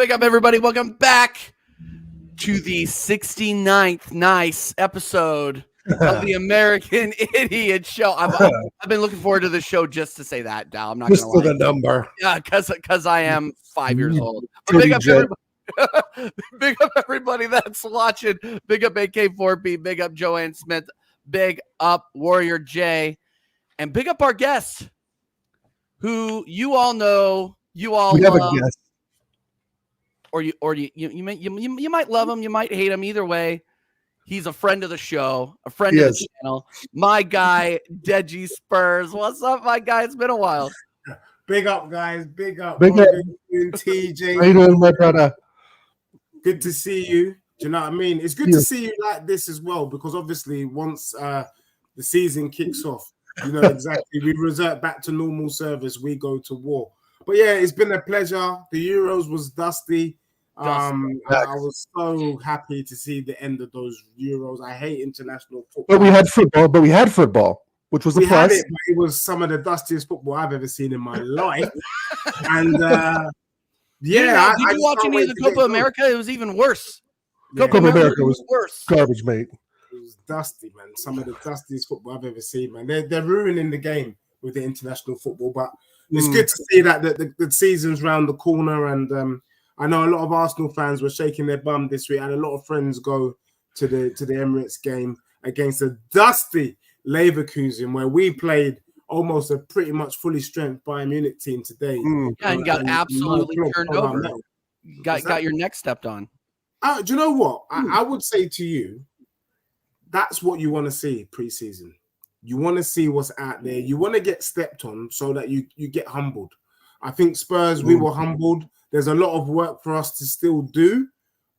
big up, everybody. Welcome back to the 69th nice episode of the American Idiot Show. I've been looking forward to the show just to say that, Dal. I'm not just going to lie. For the number. Yeah, because I am 5 years old. But big up, everybody. Big up, everybody that's watching. Big up AK4B. Big up Joanne Smith. Big up Warrior J. And big up our guest, who you all know, you all we have love. A guest. Or you might love him, you might hate him. Either way, he's a friend of the show, a friend of the channel. My guy, Deji Spurs. What's up, my guy? It's been a while. Big up, guys. Big up. Big up. TJ. How you doing, my brother? Good to see you. Do you know what I mean? It's good to see you like this as well, because obviously once the season kicks off, you know exactly. We revert back to normal service. We go to war. But yeah, it's been a pleasure. The Euros was dusty. I was so happy to see the end of those Euros. I hate international football. But we had football. Which was a plus. It was some of the dustiest football I've ever seen in my life. And did you watch any of the Copa America? It was even worse. Yeah. Copa America was worse. Garbage, mate. It was dusty, man. Some of the dustiest football I've ever seen, man. They're ruining the game with the international football, but it's good to see that the season's round the corner. And I know a lot of Arsenal fans were shaking their bum this week. I had a lot of friends go to the Emirates game against a dusty Leverkusen, where we played almost a pretty much fully strength Bayern Munich team today. Yeah, and got absolutely turned over. Got your neck stepped on. Do you know what? I would say to you, that's what you want to see pre-season. You want to see what's out there. You want to get stepped on so that you get humbled. I think Spurs, we were humbled. There's a lot of work for us to still do,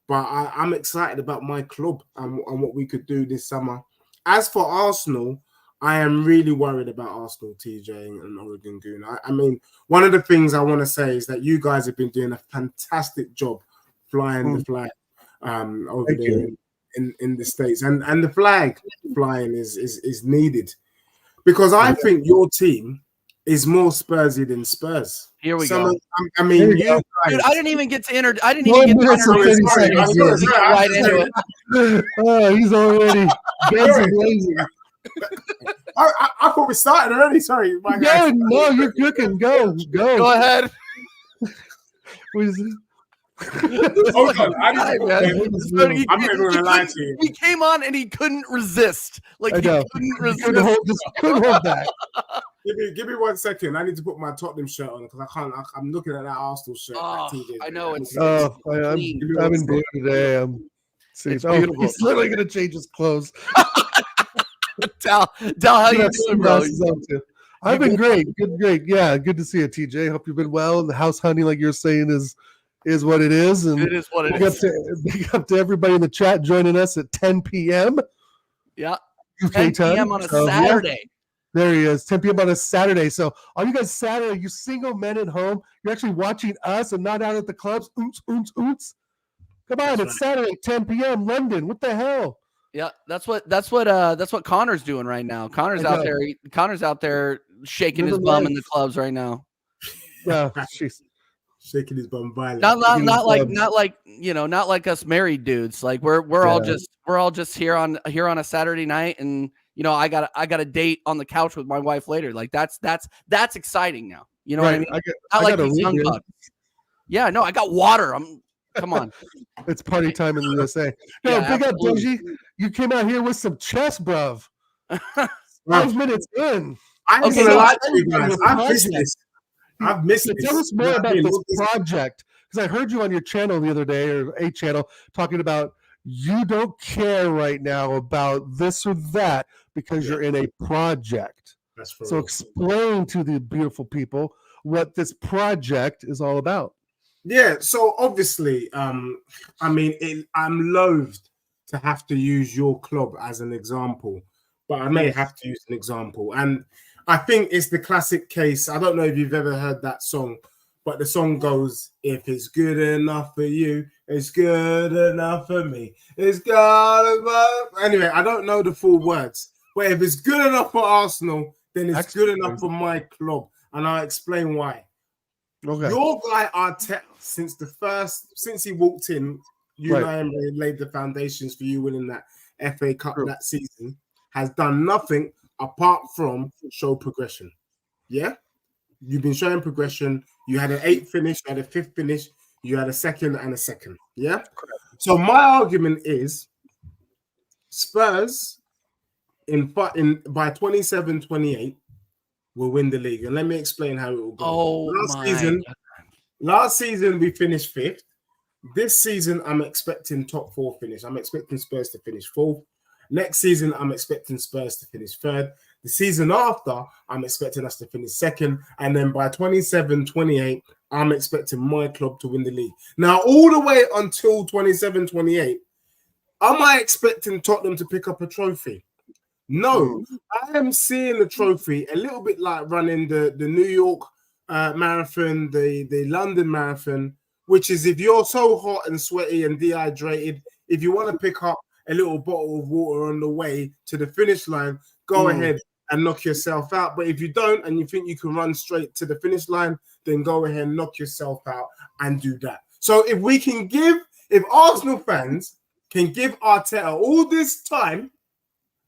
but I'm excited about my club and what we could do this summer. As for Arsenal, I am really worried about Arsenal, TJ and Oregon Goon. I mean, one of the things I want to say is that you guys have been doing a fantastic job flying the flag over there in the States. And the flag flying is needed, because I think your team is more Spursy than Spurs. Here we go. I mean, you guys, dude, I didn't even get to enter. I didn't even get to enter. Right into it. Oh, he's already blazing. I thought we started already. Sorry, my guy. No, you're cooking. Go. Go ahead. Hold on. I'm not going to lie to you. He came on and he couldn't resist. Like, he couldn't resist. Couldn't hold back. Give me 1 second. I need to put my Tottenham shirt on because I can't. I'm looking at that Arsenal shirt. I know it's. I'm in blue today. It's beautiful. He's literally gonna change his clothes. Dal, how you doing, bro? I've been great. Great. Yeah, good to see you, TJ. Hope you've been well. The house hunting, like you're saying, is what it is. And it is what it is. Big up to everybody in the chat joining us at 10 p.m. Yeah, UK 10 time p.m. on a Saturday. Yeah. There he is, 10 p.m. on a Saturday. So all you guys Saturday, you single men at home, you're actually watching us and not out at the clubs. Oots. Come on, it's Saturday, 10 p.m. London. What the hell? Yeah, that's what Connor's doing right now. Connor's out there shaking his bum in the clubs right now. Yeah, she's shaking his bum violently. Not like us married dudes. Like we're all just here on a Saturday night, and I got a date on the couch with my wife later. Like that's exciting now. You know what I mean? Not like these young bucks. Yeah, no, I got water. Come on. It's party time in the USA. No, big up, Doji. You came out here with some chess, bruv. 5 minutes in. I'm going to lie to you guys. I've missed this. Tell us more about this project, because I heard you on your channel the other day, or a channel, talking about you don't care right now about this or that because you're in a project. That's so explain to the beautiful people what this project is all about. Yeah, so obviously, I'm loathed to have to use your club as an example, but I may have to use an example. And I think it's the classic case. I don't know if you've ever heard that song, but the song goes, if it's good enough for you, it's good enough for me. It's good enough. Anyway, I don't know the full words, but if it's good enough for Arsenal, then it's good enough for my club. And I'll explain why. Okay. Your guy Arteta, since he walked in, laid the foundations for you winning that FA Cup that season, has done nothing apart from show progression. Yeah? You've been showing progression. You had an 8th finish, you had a 5th finish, you had a 2nd and a 2nd. Yeah? Correct. So my argument is Spurs by 27-28 will win the league. And let me explain how it will go. Last season we finished 5th. This season I'm expecting top 4 finish. I'm expecting Spurs to finish 4th. Next season I'm expecting Spurs to finish 3rd. The season after, I'm expecting us to finish 2nd. And then by 27-28, I'm expecting my club to win the league. Now, all the way until 27-28, am I expecting Tottenham to pick up a trophy? No. I am seeing the trophy a little bit like running the New York marathon, the London marathon, which is if you're so hot and sweaty and dehydrated, if you want to pick up a little bottle of water on the way to the finish line, go ahead and knock yourself out. But if you don't and you think you can run straight to the finish line, then go ahead and knock yourself out and do that. So if Arsenal fans can give Arteta all this time,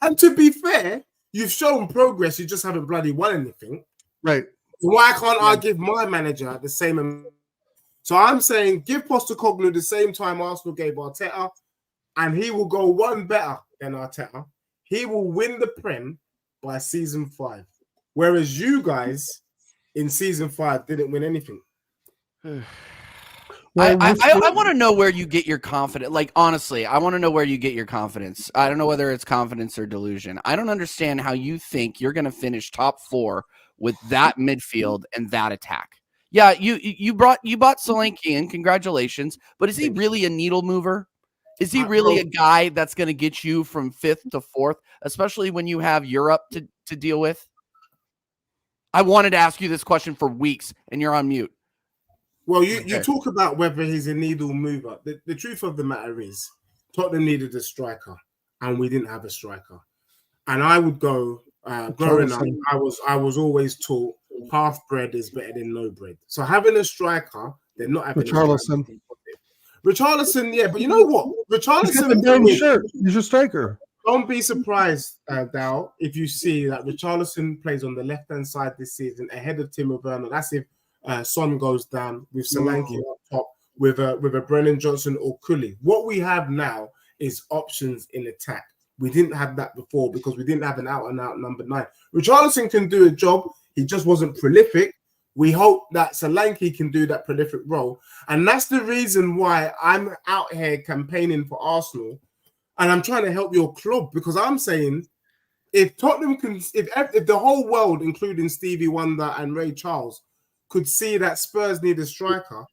and to be fair, you've shown progress, you just haven't bloody won anything. Right. Why can't I give my manager the same? So I'm saying give Postecoglou the same time Arsenal gave Arteta, and he will go one better than Arteta. He will win the Prem by season 5. Whereas you guys in season 5 didn't win anything. I want to know where you get your confidence. Like, honestly, I want to know where you get your confidence. I don't know whether it's confidence or delusion. I don't understand how you think you're going to finish top 4 with that midfield and that attack. Yeah, you bought Solanke in. Congratulations. But is he really a needle mover? Is he really a guy that's going to get you from 5th to 4th, especially when you have Europe to deal with? I wanted to ask you this question for weeks, and you're on mute. Well, you talk about whether he's a needle mover. The truth of the matter is Tottenham needed a striker, and we didn't have a striker. And I would go, growing up, I was always taught half bread is better than no bread. So having a striker, they're not having Richarlison, yeah, but you know what? Richarlison, he's a striker. Don't be surprised, Dal, if you see that Richarlison plays on the left-hand side this season ahead of Timo Werner. That's if Son goes down with Solanke up top with a Brennan Johnson or Cooley. What we have now is options in attack. We didn't have that before because we didn't have an out-and-out number 9. Richarlison can do a job. He just wasn't prolific. We hope that Solanke can do that prolific role. And that's the reason why I'm out here campaigning for Arsenal. And I'm trying to help your club because I'm saying if Tottenham can, if the whole world, including Stevie Wonder and Ray Charles, could see that Spurs need a striker,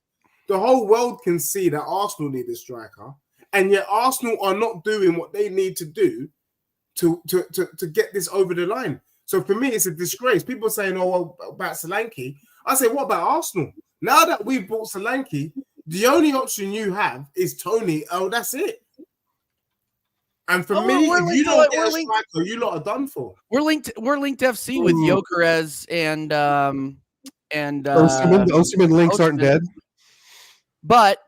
the whole world can see that Arsenal need a striker. And yet Arsenal are not doing what they need to do to get this over the line. So for me, it's a disgrace. People are saying, well, about Solanke. I say, what about Arsenal? Now that we've bought Solanke, the only option you have is Tony. Oh, that's it. And for me, if you don't get a striker, you lot are done for. We're linked FC with Gyökeres and Osimhen links aren't dead. But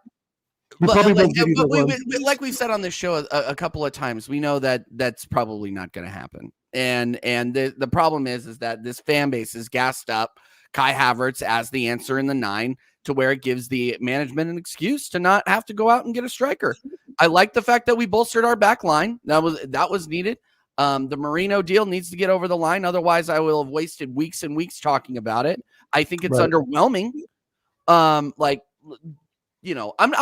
like we've said on this show a couple of times, we know that that's probably not going to happen. And the problem is that this fan base is gassed up Kai Havertz as the answer in the 9 to where it gives the management an excuse to not have to go out and get a striker. I like the fact that we bolstered our back line. That was needed. The Marino deal needs to get over the line. Otherwise, I will have wasted weeks and weeks talking about it. I think it's underwhelming. I'm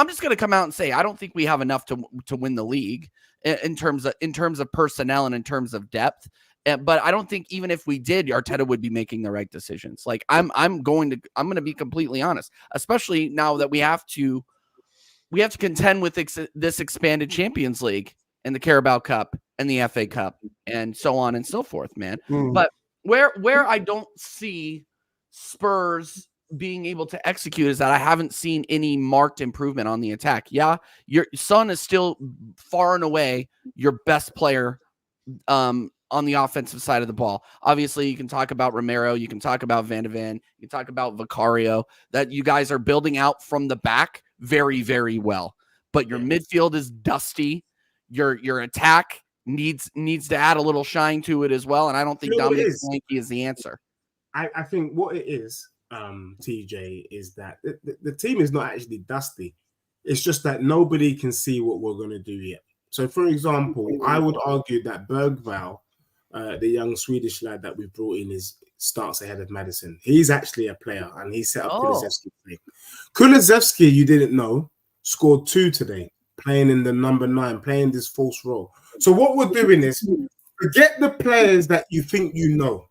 just going to come out and say I don't think we have enough to win the league in terms of personnel and in terms of depth. But I don't think even if we did, Arteta would be making the right decisions. Like I'm going to be completely honest, especially now that we have to contend with this expanded Champions League and the Carabao Cup and the FA Cup and so on and so forth, man. But where I don't see Spurs being able to execute is that I haven't seen any marked improvement on the attack. Yeah, your Son is still far and away your best player on the offensive side of the ball. Obviously, you can talk about Romero, you can talk about Van de Ven, you can talk about Vicario, that you guys are building out from the back very, very well. But your midfield is dusty. Your attack needs to add a little shine to it as well. And I don't think Dominic Solanke is the answer. I think what it is, TJ, is that the team is not actually dusty. It's just that nobody can see what we're going to do yet. So, for example, I would argue that Bergvall, the young Swedish lad that we brought in, starts ahead of Maddison. He's actually a player, and he set up Kulusevski. Kulusevski, you didn't know, scored 2 today, playing in the number 9, playing this false role. So what we're doing is forget the players that you think you know,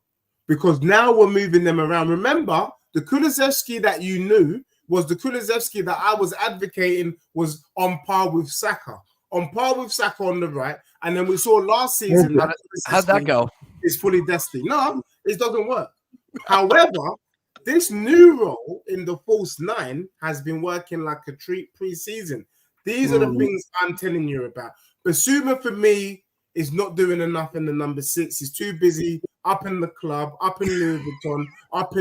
because now we're moving them around. Remember, the Kulusevski that you knew was the Kulusevski that I was advocating was on par with Saka. On par with Saka on the right. And then we saw last season that how'd that go? It's fully dusty. No, it doesn't work. However, this new role in the false 9 has been working like a treat pre-season. These are the things I'm telling you about. Basuma, for me, is not doing enough in the number 6. He's too busy up in the club, up in Louis Vuitton, up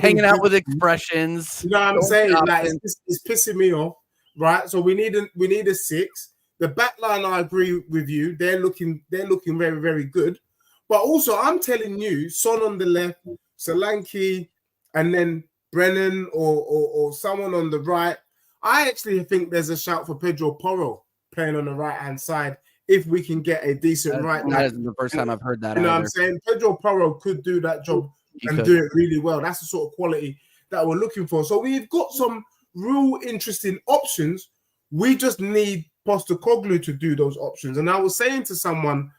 hanging out with expressions. You know what I'm saying? Like it's pissing me off, right? So we need a 6. The back line, I agree with you. They're looking very, very good. But also, I'm telling you, Son on the left, Solanke, and then Brennan or someone on the right. I actually think there's a shout for Pedro Porro playing on the right-hand side if we can get a decent right. That isn't the first time I've heard that. You know what I'm saying? Pedro Porro could do that job and do it really well. That's the sort of quality that we're looking for. So we've got some real interesting options. We just need Postecoglou to do those options. And I was saying to someone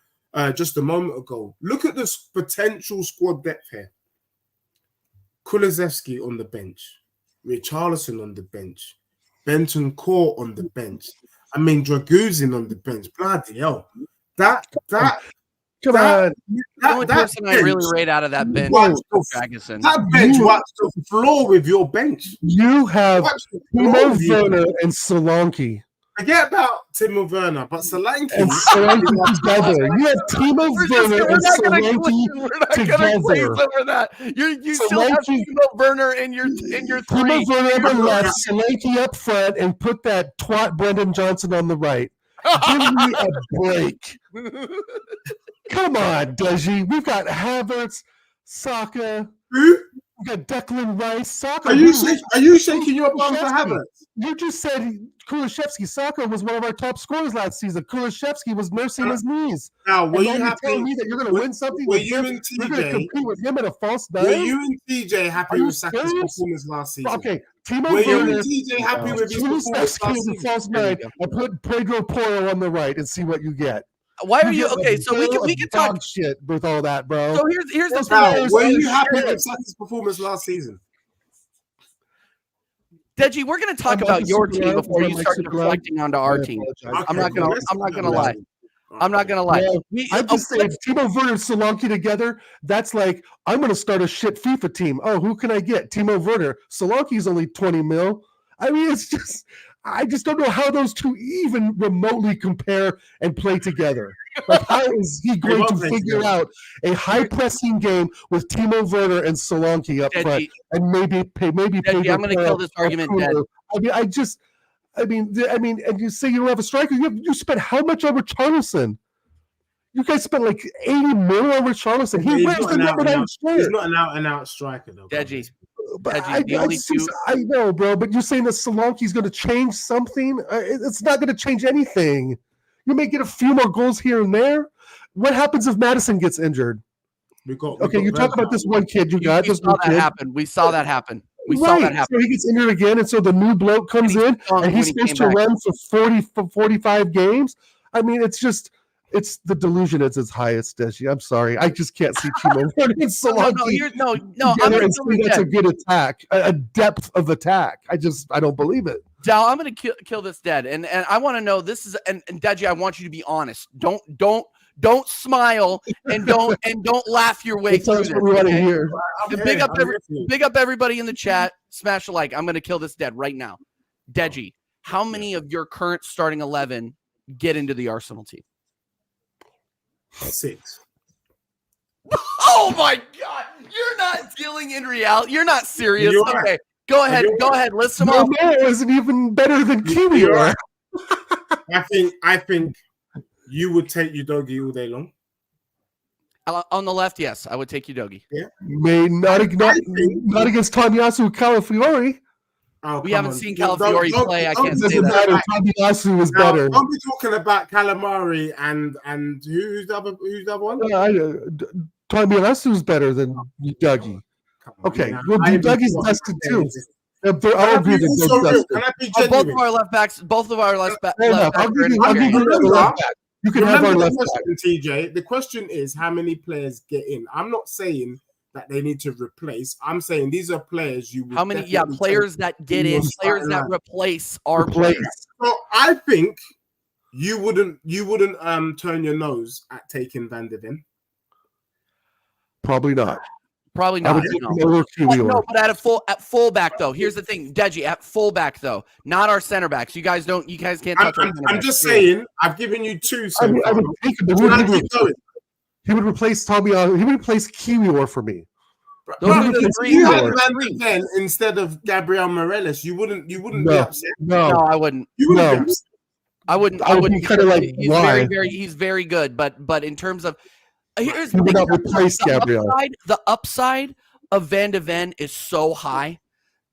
just a moment ago, look at this potential squad depth here. Kulusevski on the bench, Richarlison on the bench, Benton Core on the bench. I mean, Draguzin on the bench. Bloody hell. That Come on. The only person I really rate out of that bench is Draguzin. That bench wipes the floor with your bench. You have Timo Werner and Solanke. Forget about Timo Werner, but Solanke and Solanke together. You have Timo Werner and Solanke together. Over that. You still have Timo Werner in your 3. Timo Werner on the left, Solanke up front, and put that twat Brendan Johnson on the right. Give me a break. Come on, Deji. We've got Havertz, Saka. We got Declan Rice. Saka. Are you shaking your bum for Havertz? You just said Kulusevski. Saka was one of our top scorers last season. Kulusevski was nursing his knees. Now, were you happy? Telling me that you're going to win something were with you him? and TJ, you're going to compete with him in a false 9? Were you and TJ happy with Saka's performance last season? Okay, Timo Were Werner. you and TJ happy with his performance last season? False 9. I put Pedro Porro on the right and see what you get. Why are you okay? So we can talk shit with all that, bro. So here's the thing. Were you happy with Saka's performance last season? Deji, we're going to talk about your team before you start deflecting onto our team. I'm not going to lie. I'm not going to lie. I'm just saying, Timo Werner and Solanke together, that's like, I'm going to start a shit FIFA team. Oh, who can I get? Timo Werner. Solanke's only 20 mil. I mean, it's just, I just don't know how those two even remotely compare and play together. Like, how is he going to figure out a high pressing game with Timo Werner and Solanke up front, and maybe Deji, I'm going to kill this argument dead. I mean, and you say you don't have a striker. You spent how much on Richarlison? You guys spent like 80 million on Richarlison. He wears the number 9 shirt. He's not an out-and-out striker, though. Deji. I know, bro, but you're saying that Solanke's going to change something? It's not going to change anything. You may get a few more goals here and there. What happens if Maddison gets injured? You talk about this one kid you got. We saw that happen. So he gets injured again, and so the new bloke comes in, and he's supposed to run for 45 games. I mean, it's the delusion at its highest, Deshi. I'm sorry. I just can't see Timo Werner and Solanke. No. That's a good attack, a depth of attack. I don't believe it. Dal, I'm going to kill this dead, and I want to know this is and Deji, I want you to be honest. Don't smile and don't laugh your way through this. We want to hear. Big up everybody in the chat. Smash a like. I'm going to kill this dead right now. Deji, how many of your current starting 11 get into the Arsenal team? 6. Oh my God! You're not dealing in reality. You're not serious. You are. Okay, go ahead. Go ahead. List them No, up. it wasn't even better than Kiwi. You're right. I think you would take Udogie all day long. On the left, yes, I would take Udogie. Yeah, Not against Tomiyasu Calafiori. Oh, We come haven't on. seen Calafiori play. I can't say Doesn't that. matter. Tomiyasu was Now, better. don't be talking about Calamari and who's the other one? Tomiyasu is better than Udogie. Okay, Now, well, Udogie's dusted too. I'll agree that they're dusted. Can I be Both genuine? of our left backs. Both of our left backs. I'll give you the left back. You can have our Remember left the back. question, TJ. The question is how many players get in. I'm not saying that they need to replace. I'm saying these are players you would How many? Yeah, players that get in, players that replace our players. So I think you wouldn't turn your nose at taking Van de Ven. Probably not. Probably not. No, but at fullback though. Here's the thing, Deji, at fullback though, not our center backs. You guys can't touch. I'm just saying. I've given you two. So I would take him, but he would replace Tommy. He would replace Kiwior for me. Those are the three. You had Van de Ven instead of Gabriel Morelos. You wouldn't be upset. No, I wouldn't. You wouldn't be upset. I wouldn't. Kind of like why? He's very good, but in terms of here's he would not replace Gabriel. The upside of Van de Ven is so high.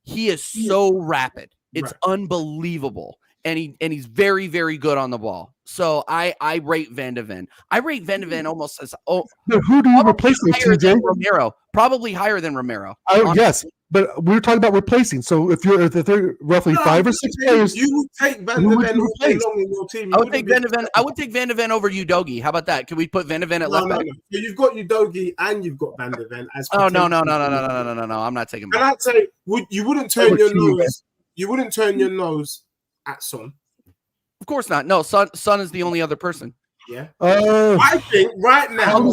He is so rapid. It's unbelievable. And he's very, very good on the ball. So I rate Van de Ven. I rate Van de Ven almost as But who do you replace with TJ? Romero. Probably higher than Romero. Yes, but we're talking about replacing. So if they're roughly 5 or 6 players, you would take Van de Ven all day long in your team. I would take Van de Ven. I would take Van de Ven over Udogie. How about that? Can we put Van de Ven at left back? No. So you've got Udogie and you've got Van de Ven as. Oh no! I'm not taking. And I'd say you wouldn't turn your nose. You wouldn't turn your nose at Son. Of course not. No, Son is the only other person. Yeah. I think right now,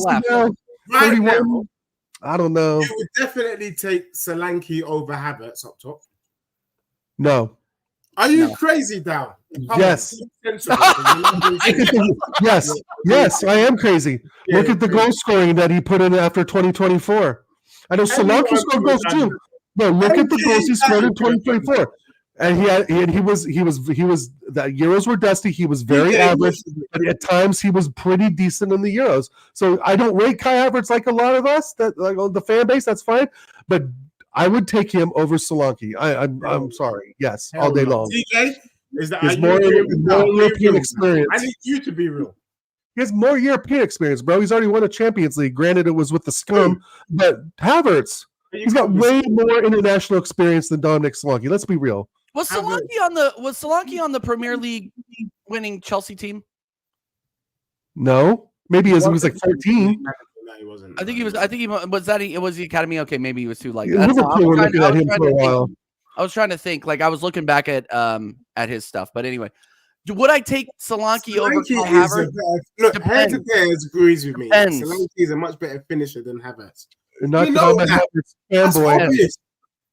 I don't know. You would definitely take Solanke over Havertz up top. No. Are you crazy, Dow? Yes. Yes, I am crazy. Yeah, look at the goal scoring that he put in after 2024. I know Solanke scored goals too. No, look at the goals he scored in 2024. And he was the Euros were dusty. He was very average, but at times he was pretty decent in the Euros. So I don't rate Kai Havertz like a lot of us, that like the fan base. That's fine, but I would take him over Solanke. I'm sorry. Yes, all day long. DJ, is more European experience. I need you to be real. He has more European experience, bro. He's already won a Champions League. Granted, it was with the scum, but Havertz, he's got way more international experience than Dominic Solanke. Let's be real. Was Solanke on the Premier League winning Chelsea team? No, maybe he was like 14. No, he wasn't. I think he was. It was the academy. Okay, maybe he was too like. Liverpool were looking at him for a while. I was trying to think. Like I was looking back at his stuff, but anyway, would I take Solanke over Havertz? Look, Havertz agrees with me. Solanke is a much better finisher than Havertz.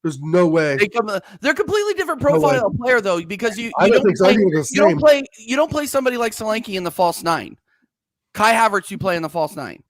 There's no way. They're completely different profile of player though, because you don't play somebody like Solanke in the false nine. Kai Havertz, you play in the false nine.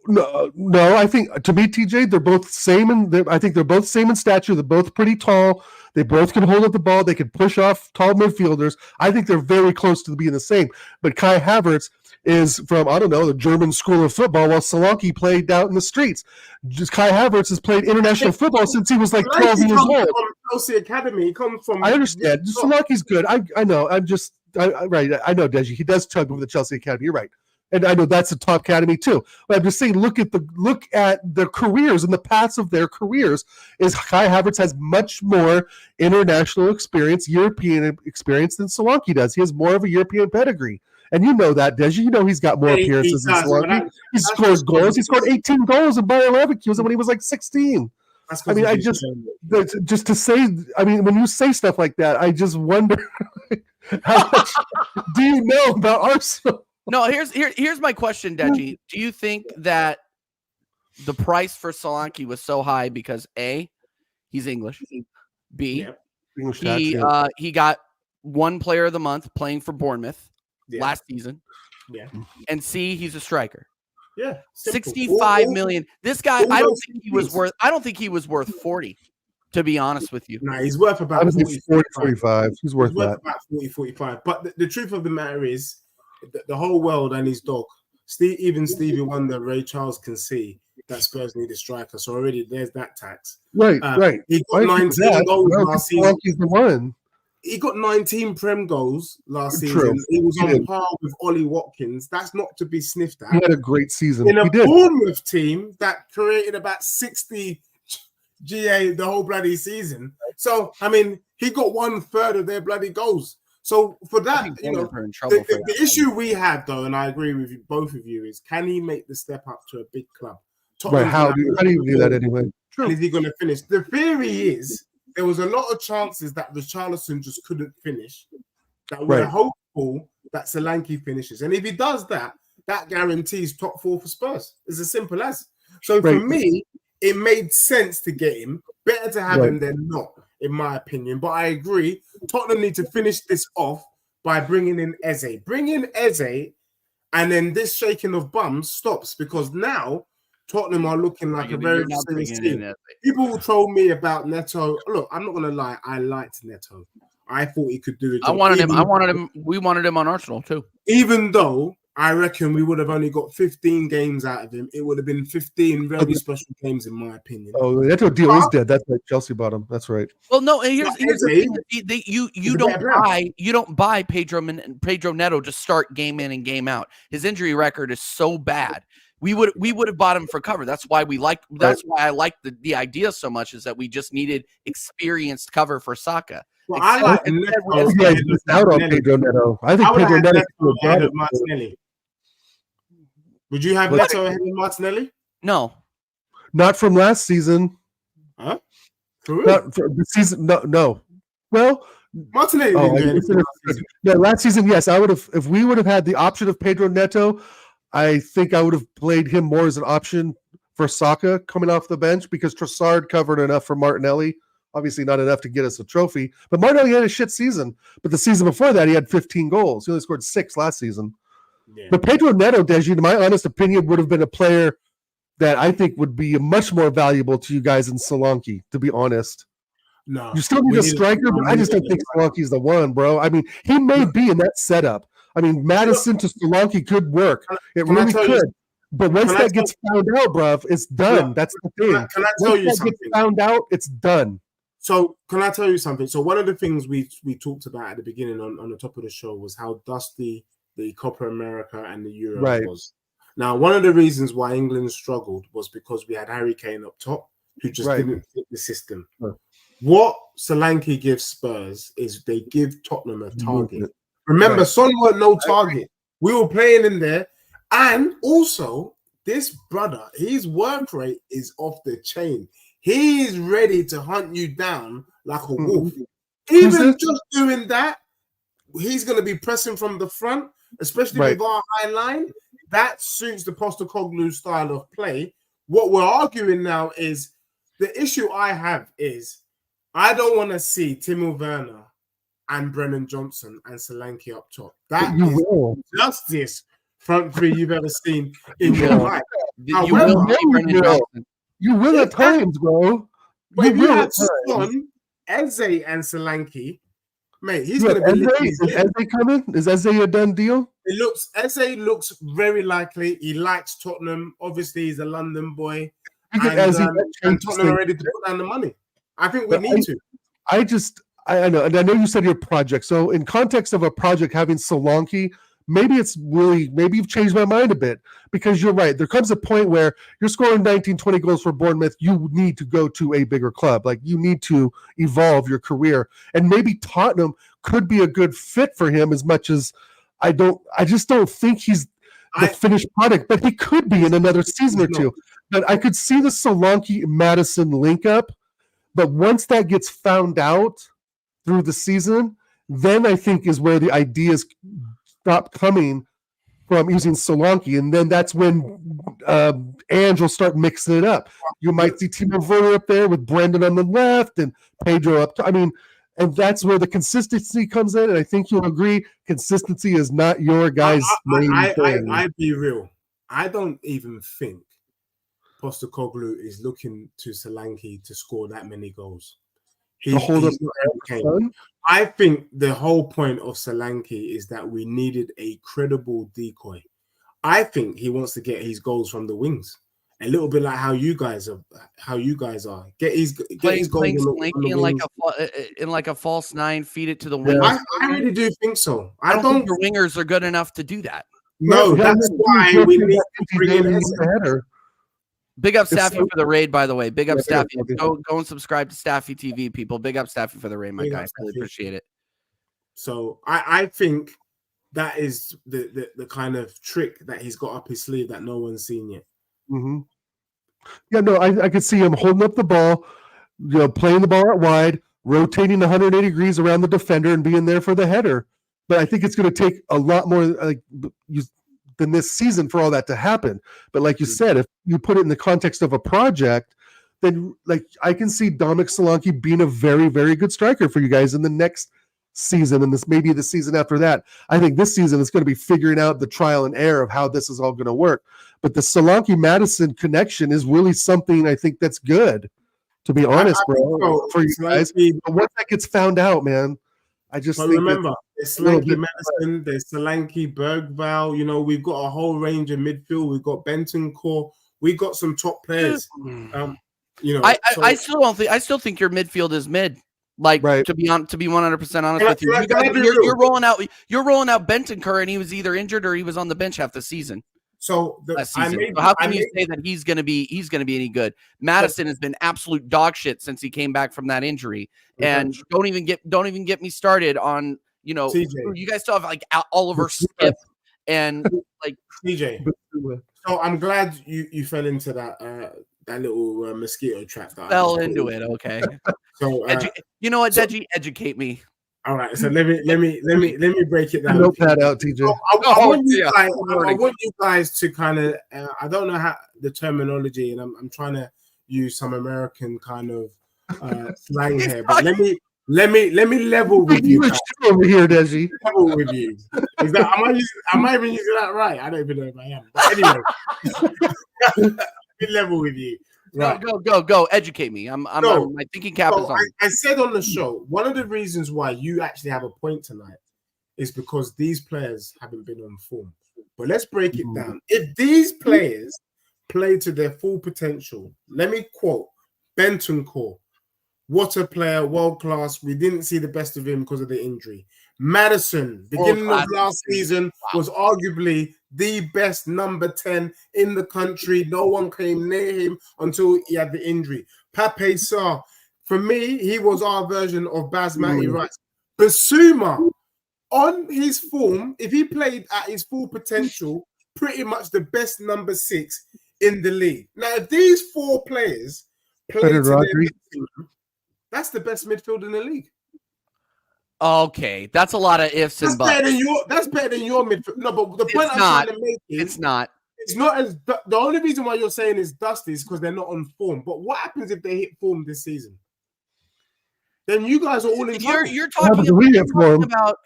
No. I think to me, TJ, they're both same, and I think they're both same in stature. They're both pretty tall. They both can hold up the ball. They can push off tall midfielders. I think they're very close to being the same. But Kai Havertz is from, I don't know, the German school of football, while Solanke played out in the streets. Just Kai Havertz has played international football since he was like 12 years old. Chelsea Academy. He comes from. I understand. Solanke's good. I know. I know, Deji. He does tug over the Chelsea Academy. You're right. And I know that's a top academy too. But I'm just saying, look at their careers and the paths of their careers. Is Kai Havertz has much more international experience, European experience than Solanke does. He has more of a European pedigree. And you know that, Deji. You know he's got more appearances than Solanke. He scores goals. He scored 18 goals in Bayer Leverkusen when he was like 16. I mean, just to say, I mean, when you say stuff like that, I just wonder how much do you know about Arsenal? No, here's my question, Deji. Do you think that the price for Solanke was so high because A, he's English, B, he got one player of the month playing for Bournemouth last season, and C, he's a striker? Yeah, simple. 65 million. This guy, all I don't those think he was things. worth. I don't think he was worth 40. To be honest with you, Nah, he's worth I about was 40, 40, 45. He's worth that. about 40, 45. But the truth of the matter is, the whole world and his dog, even Stevie Wonder, Ray Charles can see that Spurs need a striker. So already there's that tax. Right. He got 19 goals last season. He's the one. He got 19 Prem goals last True. season. He was on par with Ollie Watkins. That's not to be sniffed at. He had a great season. In a He did. Bournemouth team that created about 60 GA the whole bloody season. So, I mean, he got 1/3 of their bloody goals. So for that, the issue we have, though, and I agree with you, both of you, is can he make the step up to a big club? Right, how do you do that anyway? True. And is he going to finish? The theory is there was a lot of chances that Richarlison just couldn't finish. That we're hopeful that Solanke finishes. And if he does that, that guarantees top 4 for Spurs. It's as simple as. So for me, it made sense to get him. Better to have him than not, in my opinion. But I agree, Tottenham need to finish this off by bringing in Eze. Bring in Eze, and then this shaking of bums stops, because now Tottenham are looking like a very serious team. People will troll me about Neto. Look, I'm not going to lie. I liked Neto. I thought he could do it. I wanted him. We wanted him on Arsenal too. Even though I reckon we would have only got 15 games out of him, it would have been 15 very special games, in my opinion. Oh, Neto deal is dead. That's right. Chelsea bought him. That's right. Well, no. Here's the thing. You don't buy Pedro Neto to start game in and game out. His injury record is so bad. We would have bought him for cover. That's why That's why I like the idea so much, is that we just needed experienced cover for Saka. Well, I like Neto. Out on Pedro Neto. I think Pedro Neto ahead of Martinelli. Would you have Neto ahead of Martinelli? No, not from last season. Huh? For real? Not for the season. No. Well, Martinelli didn't do anything. Yeah, last season, yes, I would have. If we would have had the option of Pedro Neto, I think I would have played him more as an option for Saka coming off the bench, because Trossard covered enough for Martinelli. Obviously not enough to get us a trophy, but Martinelli had a shit season. But the season before that, he had 15 goals. He only scored 6 last season. Yeah. But Pedro Neto, Deji, in my honest opinion, would have been a player that I think would be much more valuable to you guys than Solanke, to be honest. No. You still need a striker, but I just don't think Solanke's the one, bro. I mean, he may be in that setup. I mean, Madison to Solanke could work. It really could. But once that gets found out, bruv, it's done. That's the thing. Can I tell you something? Once that gets found out, it's done. So can I tell you something? So one of the things we talked about at the beginning on the top of the show was how dusty the Copa America and the Euro was. Now, one of the reasons why England struggled was because we had Harry Kane up top, who just didn't fit the system. What Solanke gives Spurs is they give Tottenham a target. Remember, Son weren't no target. We were playing in there. And also, this brother, his work rate is off the chain. He is ready to hunt you down like a wolf. Even just doing that, he's going to be pressing from the front, especially with our high line. That suits the Postecoglou style of play. What we're arguing now is, the issue I have is, I don't want to see Timo Werner and Brennan Johnson and Solanke up top. That is justice front three you've ever seen in your life. You will at times, bro. But if you have Son, Eze, and Solanke, mate, he's going to be. Is Eze coming? Is Eze a done deal? Eze looks very likely. He likes Tottenham. Obviously, he's a London boy. And Tottenham are ready to put down the money. I think we need to. I know, and I know you said your project. So in context of a project having Solanke, maybe you've changed my mind a bit, because you're right. There comes a point where you're scoring 19, 20 goals for Bournemouth. You need to go to a bigger club. Like, you need to evolve your career. And maybe Tottenham could be a good fit for him, as much as I just don't think he's the finished product, but he could be in another season or two. But I could see the Solanke-Madison link up. But once that gets found out through the season, then I think is where the ideas stop coming from using Solanke, and then that's when Ange will start mixing it up. You might see Timo Werner up there with Brendan on the left and Pedro up top. I mean, and that's where the consistency comes in, and I think you'll agree, consistency is not your guy's main thing. I'd be real. I don't even think Postecoglou is looking to Solanke to score that many goals. To hold up not I think the whole point of Solanke is that we needed a credible decoy. I think he wants to get his goals from the wings, a little bit like how you guys are. Get his goals playing on the wings. in like a false nine, feed it to the wings. I really do think so. I don't think your wingers are good enough to do that. No, that's why we need to bring in the header. Big up Staffy for the raid, by the way. Big up Staffy. Go and subscribe to Staffy TV, people. Big up Staffy for the raid, my guy. Really appreciate it. So I think that is the kind of trick that he's got up his sleeve that no one's seen yet. Mm-hmm. Yeah, no, I could see him holding up the ball, playing the ball out wide, rotating 180 degrees around the defender and being there for the header. But I think it's going to take a lot more than this season for all that to happen. But like you said, if you put it in the context of a project, then I can see Dominic Solanke being a very, very good striker for you guys in the next season, and this maybe the season after that. I think this season is going to be figuring out the trial and error of how this is all going to work. But the Solanke-Madison connection is really something I think that's good, to be honest, bro, for you guys. But once that gets found out, man, I just think remember, there's Solanke Madison, there's Solanke Bergval. We've got a whole range of midfield. We've got Bentancur. We've got some top players. I still think your midfield is mid. To be 100% honest with you, you're rolling out Bentancur, and he was either injured or he was on the bench half the season. So how can you say that he's going to be any good? Madison has been absolute dog shit since he came back from that injury, and don't even get me started on TJ. You guys still have Oliver Skip and TJ. So I'm glad you fell into that little mosquito trap. That fell into it. Okay. So you know what, Deji? Educate me. All right, so let me break it down. Note that out, TJ. I want you guys to kind of I don't know how the terminology, and I'm trying to use some American kind of slang here, but let me level with you guys. Over here, Deji. Level with you. Am I even using that right? I don't even know if I am. But anyway, let me level with you. Right. Go. Educate me. My thinking cap is on. I said on the show, one of the reasons why you actually have a point tonight is because these players haven't been on form. But let's break it down. If these players play to their full potential, let me quote Bentancur. What a player, world class. We didn't see the best of him because of the injury. Madison, beginning of last season, was arguably the best number 10 in the country. No one came near him until he had the injury. Pape Sarr, for me, he was our version of Basmati Rice. Basuma, on his form, if he played at his full potential, pretty much the best number 6 in the league. Now, if these 4 players play to their midfield, that's the best midfield in the league. Okay, that's a lot of ifs and buts. That's better than your midfield. No, but the point I'm trying to make is it's not. It's not as the only reason why you're saying it's dusty is because they're not on form. But what happens if they hit form this season? Then you guys are all in trouble. You're talking about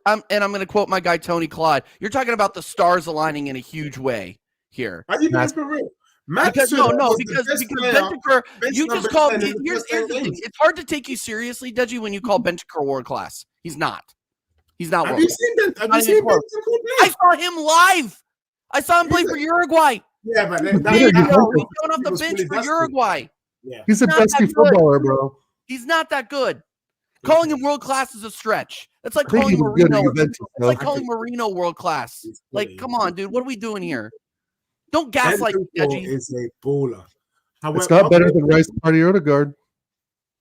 and I'm going to quote my guy Tony Claude. You're talking about the stars aligning in a huge way here. Are you guys for real? Because Bentancur, you just called. Here's the thing: it's hard to take you seriously, Deji, when you call Bentancur world class. He's not. He's not. Have you seen Bentancur play? I saw him live. I saw him play for Uruguay. Yeah, but he's going off the bench for Uruguay. Yeah, he's a dusty footballer, bro. He's not that good. Calling him world class is a stretch. That's like calling Marino. It's like calling Marino world class. Like, come on, dude. What are we doing here? Don't gaslight Deji. Is a baller. However, it's not better than Rice, Party, Odegaard.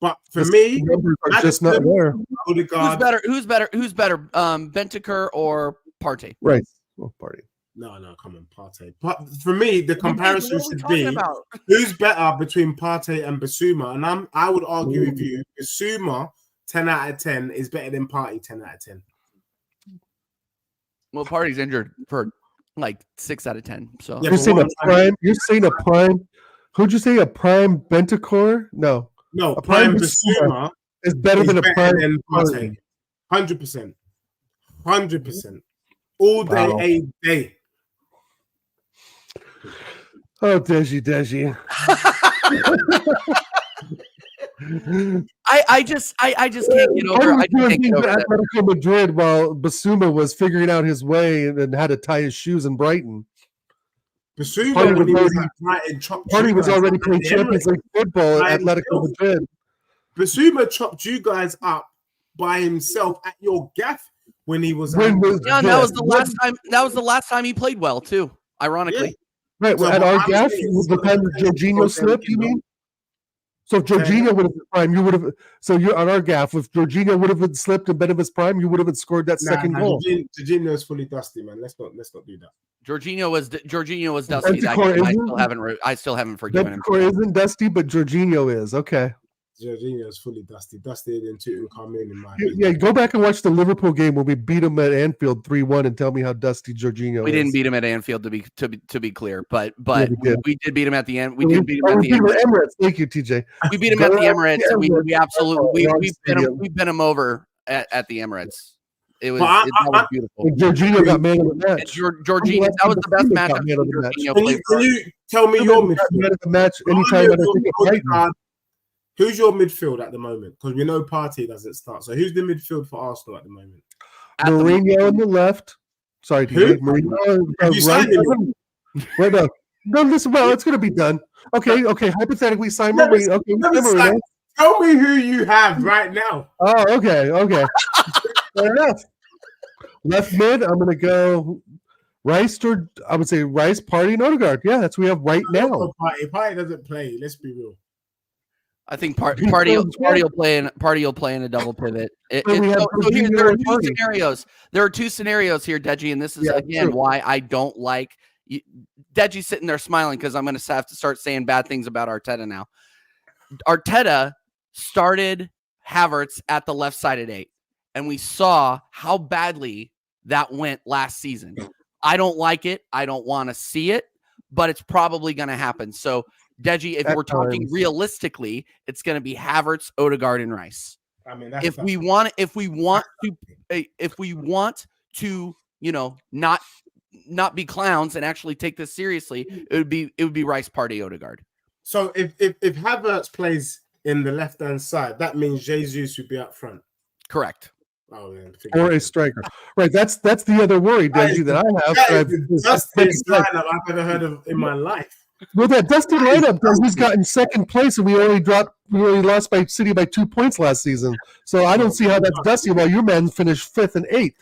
But for me, numbers are just not there. Who's better? Bentancur or Partey? Rice. Well, Party. No, come on, Partey. But for me, the comparison should be who's better between Partey and Basuma. And I would argue with you, Basuma 10 out of 10 is better than Partey 10 out of 10. Well, Partey's injured for like 6 out of 10. So you're saying a prime. You're saying a prime. Who'd you say a prime Bentancur? No, a prime Basuma is better than a prime Partey. 100%. All day, a day. Oh, Deji. I just can't get over. I just can't get over that. Atletico Madrid while Basuma was figuring out his way and had to tie his shoes in Brighton. Basuma, when he was at Brighton, Party was already playing Champions League football at Atletico Madrid. Basuma chopped you guys up by himself at your gaff when he was. That was the last time. That was the last time he played well too. Ironically, right at our gaff, the time that Jorginho slipped. You mean? So if Jorginho would have been prime, you would have. So you're on our gaff. If Jorginho would have slipped and been of his prime, you would have scored that second goal. Jorginho is fully dusty, man. Let's not do that. Jorginho was dusty. I still haven't forgiven him. Isn't dusty, but Jorginho is okay. Jorginho is fully dusty. Dustier than Tutankhamun in my Yeah, go back and watch the Liverpool game when we beat him at Anfield 3-1 and tell me how dusty Jorginho is. We didn't beat him at Anfield to be clear, but we did beat him at the end. We did beat him at the Emirates. Thank you, TJ. We beat him at the Emirates. We absolutely we bent him over at the Emirates. That was beautiful. Jorginho got man of the match. Jorginho, that was the best match. Can you tell me your midfield of the match anytime I think of who's your midfield at the moment? Because we know Partey doesn't start. So who's the midfield for Arsenal at the moment? Mourinho on the left. Sorry, TJ. Mourinho. Wait, no, listen. Well, it's going to be done. Okay. Hypothetically, sign Mourinho. Okay, tell me who you have right now. Oh, okay. Fair enough. Left mid, I'm going to go Rice, I would say Rice, Partey, and Odegaard. Yeah, that's what we have right now. Partey doesn't play. Let's be real. I think Partey will play in a double pivot. There are two scenarios. There are two scenarios here, Deji, and this is why I don't like Deji's sitting there smiling because I'm going to have to start saying bad things about Arteta now. Arteta started Havertz at the left side at 8, and we saw how badly that went last season. I don't like it. I don't want to see it, but it's probably going to happen. So, Deji, if we're talking realistically, it's going to be Havertz, Odegaard, and Rice. I mean, if we want to, not be clowns and actually take this seriously, it would be Rice, Partey, Odegaard. So if Havertz plays in the left-hand side, that means Jesus would be up front. Correct. Oh, man. Or a striker. Right. That's the other worry, Deji, that I have. That's the best lineup I've ever heard of in my life. Well, that dusty lineup, he's gotten second place, and we only lost by City by 2 points last season. So I don't see how that's dusty while your men finished 5th and 8th.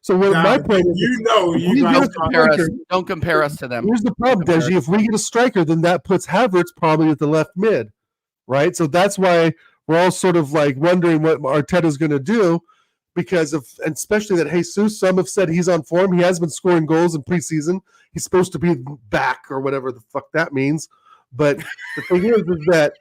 So my point is, don't compare us to them. Here's the problem, Deji. If we get a striker, then that puts Havertz probably at the left mid, right? So that's why we're all sort of like wondering what Arteta's going to do, because and especially that Jesus, some have said he's on form. He has been scoring goals in preseason. He's supposed to be back or whatever the fuck that means. But the thing is that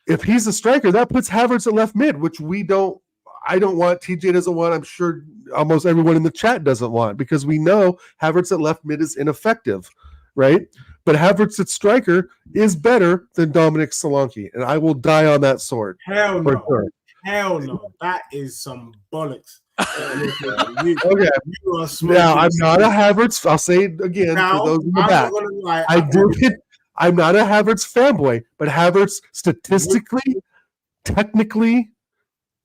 if he's a striker, that puts Havertz at left mid, which I don't want, TJ doesn't want, I'm sure almost everyone in the chat doesn't want, because we know Havertz at left mid is ineffective, right? But Havertz at striker is better than Dominic Solanke, and I will die on that sword. Hell no. Sure. Hell no. That is some bollocks. Okay. Now, I'm not a Havertz. I'll say it again for those in the back. I'm not a Havertz fanboy, but Havertz statistically, technically,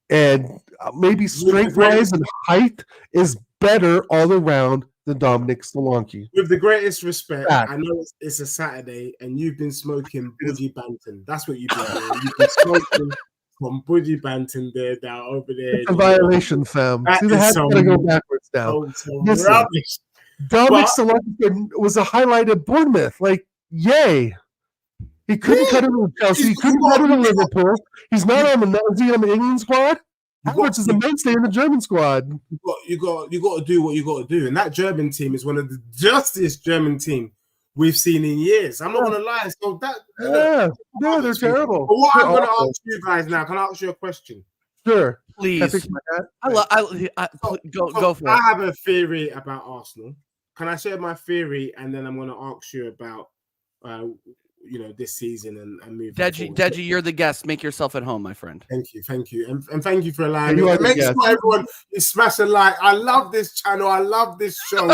and maybe strength-wise and height is better all around than Dominic Solanke. With the greatest respect, I know it's a Saturday and you've been smoking Budgie Banton. That's what you've been doing. You've been smoking from Budgie Banton there down over there. It's a violation, fam. See, the hat's got to go backwards now. Dominic Solanke was a highlight at Bournemouth. Like, yay. He couldn't cut it with Chelsea. He couldn't cut it with Liverpool. He's not on the England squad. Havertz is a mainstay in the German squad. You got to do what you got to do. And that German team is one of the justiest German team we've seen in years. I'm not going to lie. So they're terrible. But what I'm going to ask you guys now, can I ask you a question? Sure. Please. Go for it. I have a theory about Arsenal. Can I share my theory? And then I'm going to ask you about this season and move. Deji, you're the guest. Make yourself at home, my friend. Thank you, and thank you for allowing me. Make sure everyone is smash a like. I love this channel. I love this show.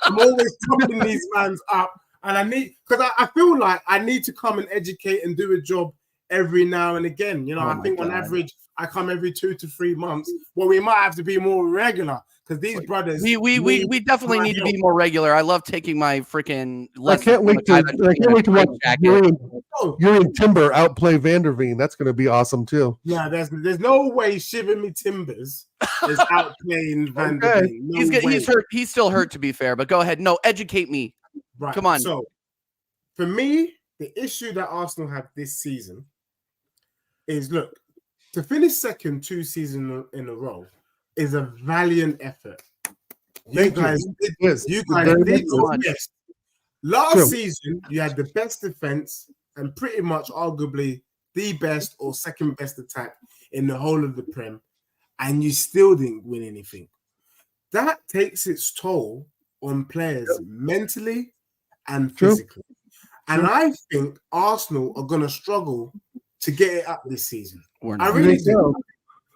I'm always topping these mans up, And I need, because I feel like I need to come and educate and do a job every now and again. You know, I think on average, I come every 2 to 3 months. Well, we might have to be more regular because these brothers. We definitely need to be more regular. I love taking my freaking lessons. I can't wait to watch Yuri Timber outplay Vanderveen. That's going to be awesome too. Yeah, there's no way Shiver Me Timbers is outplaying Vanderveen. No he's hurt. He's still hurt, to be fair. But go ahead. No, educate me. Right. Come on. So, for me, the issue that Arsenal have this season is, look, to finish second 2 seasons in a row is a valiant effort. You guys did your best. Last season, you had the best defense and pretty much arguably the best or second best attack in the whole of the Prem, and you still didn't win anything. That takes its toll on players mentally and physically. And I think Arsenal are going to struggle to get it up this season. I really do.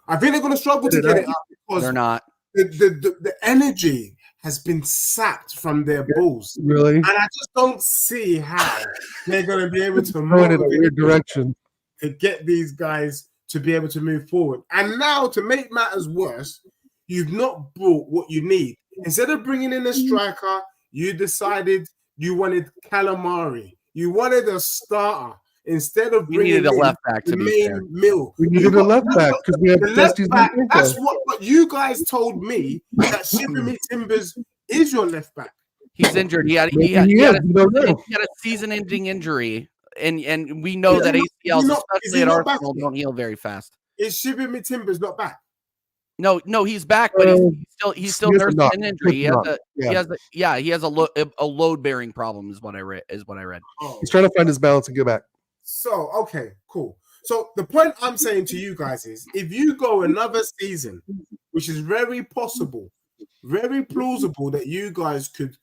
I think they're going to struggle to get it up because they're not. The energy has been sapped from their balls. Really? And I just don't see how they're going to be able to move in a weird direction to get these guys to be able to move forward. And now, to make matters worse, you've not brought what you need. Instead of bringing in a striker, you decided you wanted Calafiori. You wanted a starter instead of bringing in a left back the main mill. We needed a left back because we had left back. That's what you guys told me, that Shiver Me Timbers is your left back. He's injured. He had a season-ending injury, and we know that ACLs, especially at Arsenal, don't heal very fast. Is Shiver Me Timbers not back? No, he's back, but he's still nursing an injury. He has a load-bearing problem, is what I read. Oh. He's trying to find his balance and go back. So, okay, cool. So the point I'm saying to you guys is, if you go another season, which is very possible, very plausible that you guys could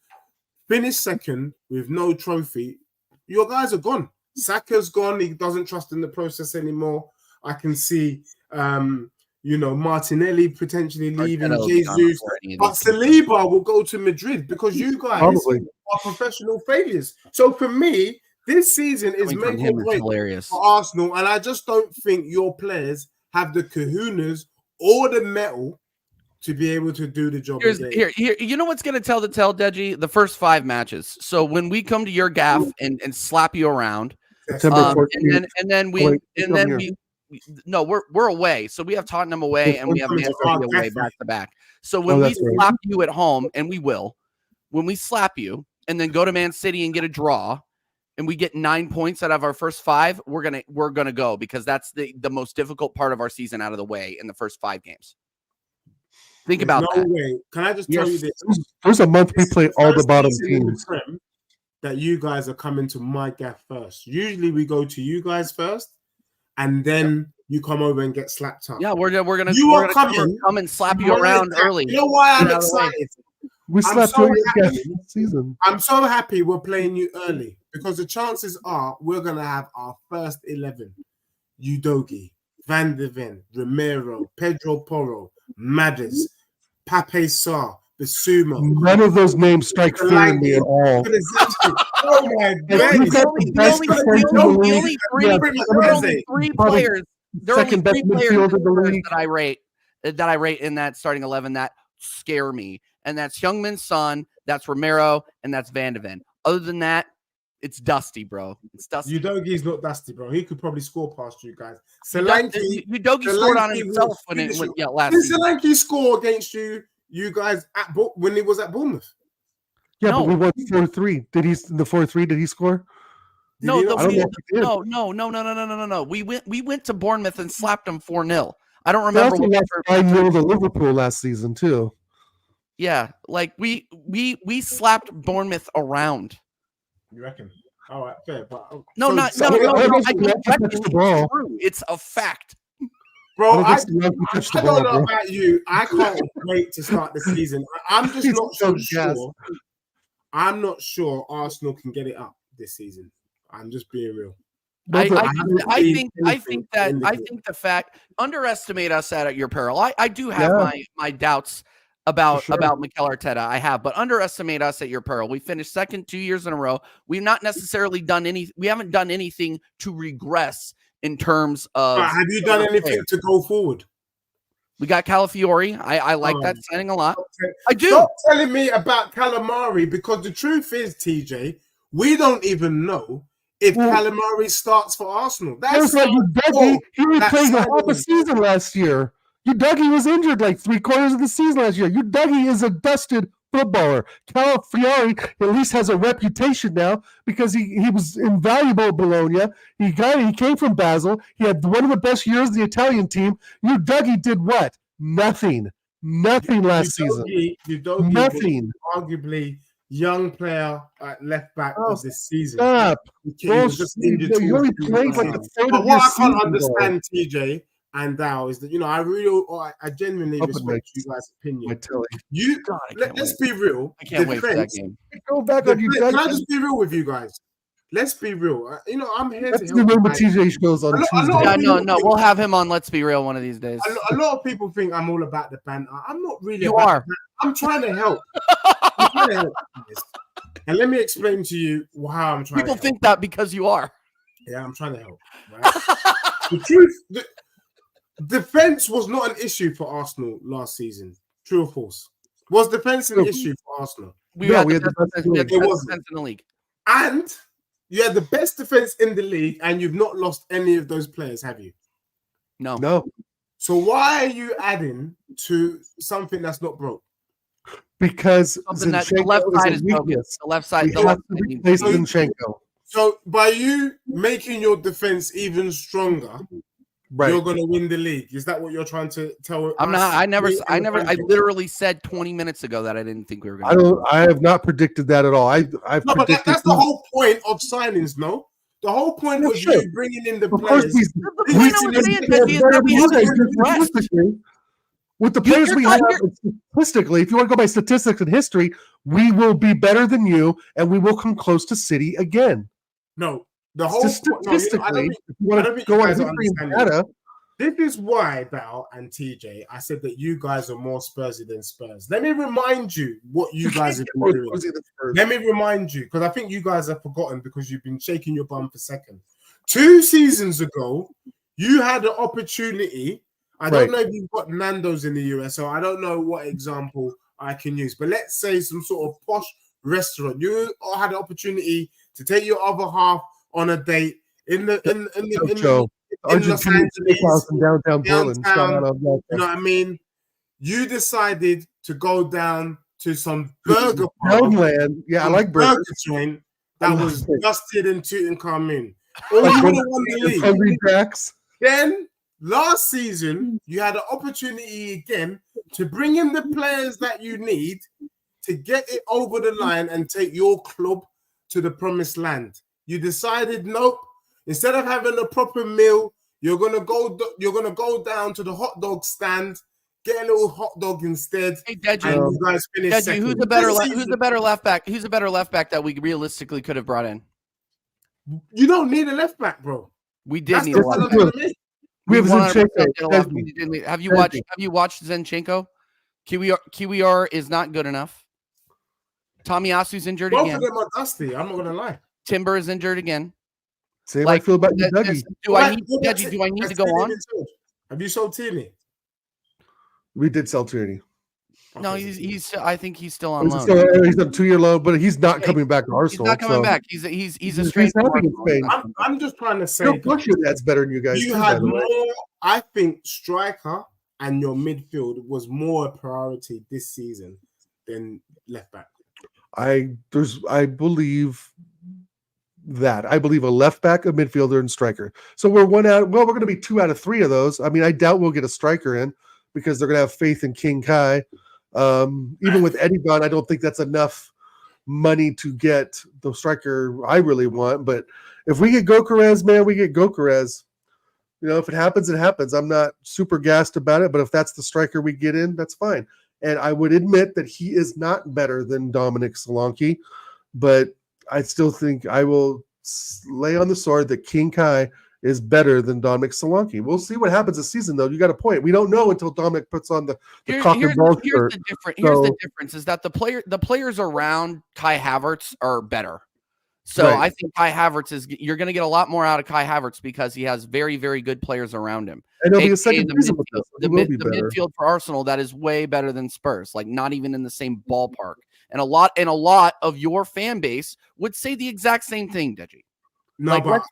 finish second with no trophy, your guys are gone. Saka's gone. He doesn't trust in the process anymore. I can see Martinelli potentially leaving, Jesus, but Saliba will go to Madrid because you guys are professional failures. So for me, this season is making great for Arsenal, and I just don't think your players have the kahunas or the mettle to be able to do the job. Here, you know what's going to tell the tale, Deji? The first 5 matches. So when we come to your gaff and slap you around, we're away. So we have Tottenham away and we have Man City away back to back. So when we slap you at home, and we will, when we slap you and then go to Man City and get a draw, and we get 9 points out of our first 5, we're gonna go, because that's the most difficult part of our season out of the way in the first 5 games. Think about that. Way. Can I just tell you this? There's a month we play all the bottom teams. That you guys are coming to my gaff first. Usually we go to you guys first, and then you come over and get slapped up. Yeah, we're gonna come and slap you around early. You know why I'm excited? We slapped you this season. I'm so happy we're playing you early, because the chances are we're gonna have our first 11: Udogie, Van de Ven, Romero, Pedro Porro, Madders, Pape Sarr, Bissouma. None of those names strike fear in me at all. Oh my God! The only 3 players. There are only 3 players that I rate in that starting 11 that scare me, and that's Heung-min Son, that's Romero, and that's Van de Ven. Other than that, it's dusty, bro. It's dusty. Udogie's not dusty, bro. He could probably score past you guys. Solanke scored on himself last season. Did Solanke score against you guys when he was at Bournemouth? Yeah, but we won 4-3. Did he in the 4-3? Did he score? No. We went to Bournemouth and slapped them 4-0. I don't remember. We lost 5-0 to Liverpool last season too. Yeah, like we slapped Bournemouth around. You reckon? All right, fair. But no. I don't reckon it's true. It's a fact. Bro, I don't know about you. I can't wait to start the season. I'm just not so sure. I'm not sure Arsenal can get it up this season. I'm just being real. I think the fact, underestimate us at your peril. I do have my doubts about sure. Mikel Arteta. I have, but underestimate us at your peril. We finished second 2 years in a row. We've not necessarily done we haven't done anything to regress in terms of. Have you done anything to go forward? We got Calafiori. I like that signing a lot. I do. Stop telling me about Calamari, because the truth is, TJ, we don't even know if Calamari starts for Arsenal. That's like Dougie. He replayed half a season last year. Dougie was injured like 3/4 of the season last year. Dougie is a dusted footballer. Calafiori at least has a reputation now because he was invaluable at Bologna. He came from Basel. He had one of the best years of the Italian team. Dougie did what? Nothing last season. Nothing. Arguably young player at left back of this season. Stop. He was just injured. He only played like a third of what I season, can't understand, TJ and Dow, is that I genuinely respect you guys' opinion. Let's be real. I can't wait for that game. Go back on you. Can I just be real with you guys? Let's be real. I'm here That's to the help. name of TJ shows on Tuesday. Yeah, no, we'll have him on Let's Be Real one of these days. A lot of people think I'm all about the banter. I'm not really. You are. I'm trying to help. And let me explain to you how I'm trying. People think that because you are. Yeah, I'm trying to help. Right? The truth, defense was not an issue for Arsenal last season. True or false? Was defense an issue for Arsenal? We had the best defense in the league. And you had the best defense in the league, and you've not lost any of those players, have you? No. So why are you adding to something that's not broke? Because the left side is broken. The left side. Replace Zinchenko. So by you making your defense even stronger, you're going to win the league. Is that what you're trying to tell? I'm not. I literally said 20 minutes ago that I didn't think we were going to. I have not predicted that at all. I've predicted. That's the whole point of signings, no? The whole point was you bringing in the players. With the players we have, statistically, if you want to go by statistics and history, we will be better than you, and we will come close to City again. No, the whole statistically, if you want to go on history and data. This is why, Val and TJ, I said that you guys are more Spursy than Spurs. Let me remind you what you guys have been doing. Let me remind you, because I think you guys have forgotten because you've been shaking your bum for seconds. 2 seasons ago, you had an opportunity. I don't know if you've got Nando's in the US, so I don't know what example I can use. But let's say some sort of posh restaurant. You had an opportunity to take your other half on a date in Los Angeles, downtown Portland. You know what I mean? You decided to go down to some burger land. Yeah, I like burger chain that was dusted and Tutankhamun. Or you would have won the league. Then last season, you had an opportunity again to bring in the players that you need to get it over the line and take your club to the promised land. You decided, nope. Instead of having a proper meal, you're gonna go down to the hot dog stand, get a little hot dog instead. Hey, Deji, and you guys finish second. Who's the better left back? Who's the better left back that we realistically could have brought in? You don't need a left back, bro. We did need a left back. We have Zinchenko. Have you watched Zinchenko? QER is not good enough. Tomiyasu's injured again. Both of them are dusty. I'm not gonna lie. Timber is injured again. Same I feel about you, Dougie. Do I need to go on? Have you sold Tierney? We did sell Tierney. No, he's. I think he's still on loan. He's on a 2-year loan, but he's not coming back to Arsenal. He's not coming back. He's a straight. I'm just trying to say that's better than you guys. You had more. I think striker and your midfield was more a priority this season than left back. I believe that. I believe a left back, a midfielder, and striker. So we're one out. Well, we're going to be 2 out of 3 of those. I mean, I doubt we'll get a striker in because they're going to have faith in King Kai. Even with Eddie gone, I don't think that's enough money to get the striker I really want. But if we get Gokarez, man, we get Gokarez. You know, if it happens, it happens. I'm not super gassed about it, but if that's the striker we get in, that's fine. And I would admit that he is not better than Dominic Solanke, but I still think I will lay on the sword that King Kai is better than Dominic Solanke. We'll see what happens this season, though. You got a point. We don't know until Dominic puts on the cock and ball shirt. Here's the difference is that the players around Kai Havertz are better. So Right. I think Kai Havertz you're going to get a lot more out of Kai Havertz because he has very, very good players around him. And he'll be a second reason with this. The midfield for Arsenal that is way better than Spurs, like not even in the same ballpark. And a lot of your fan base would say the exact same thing, Deji. No, Like, but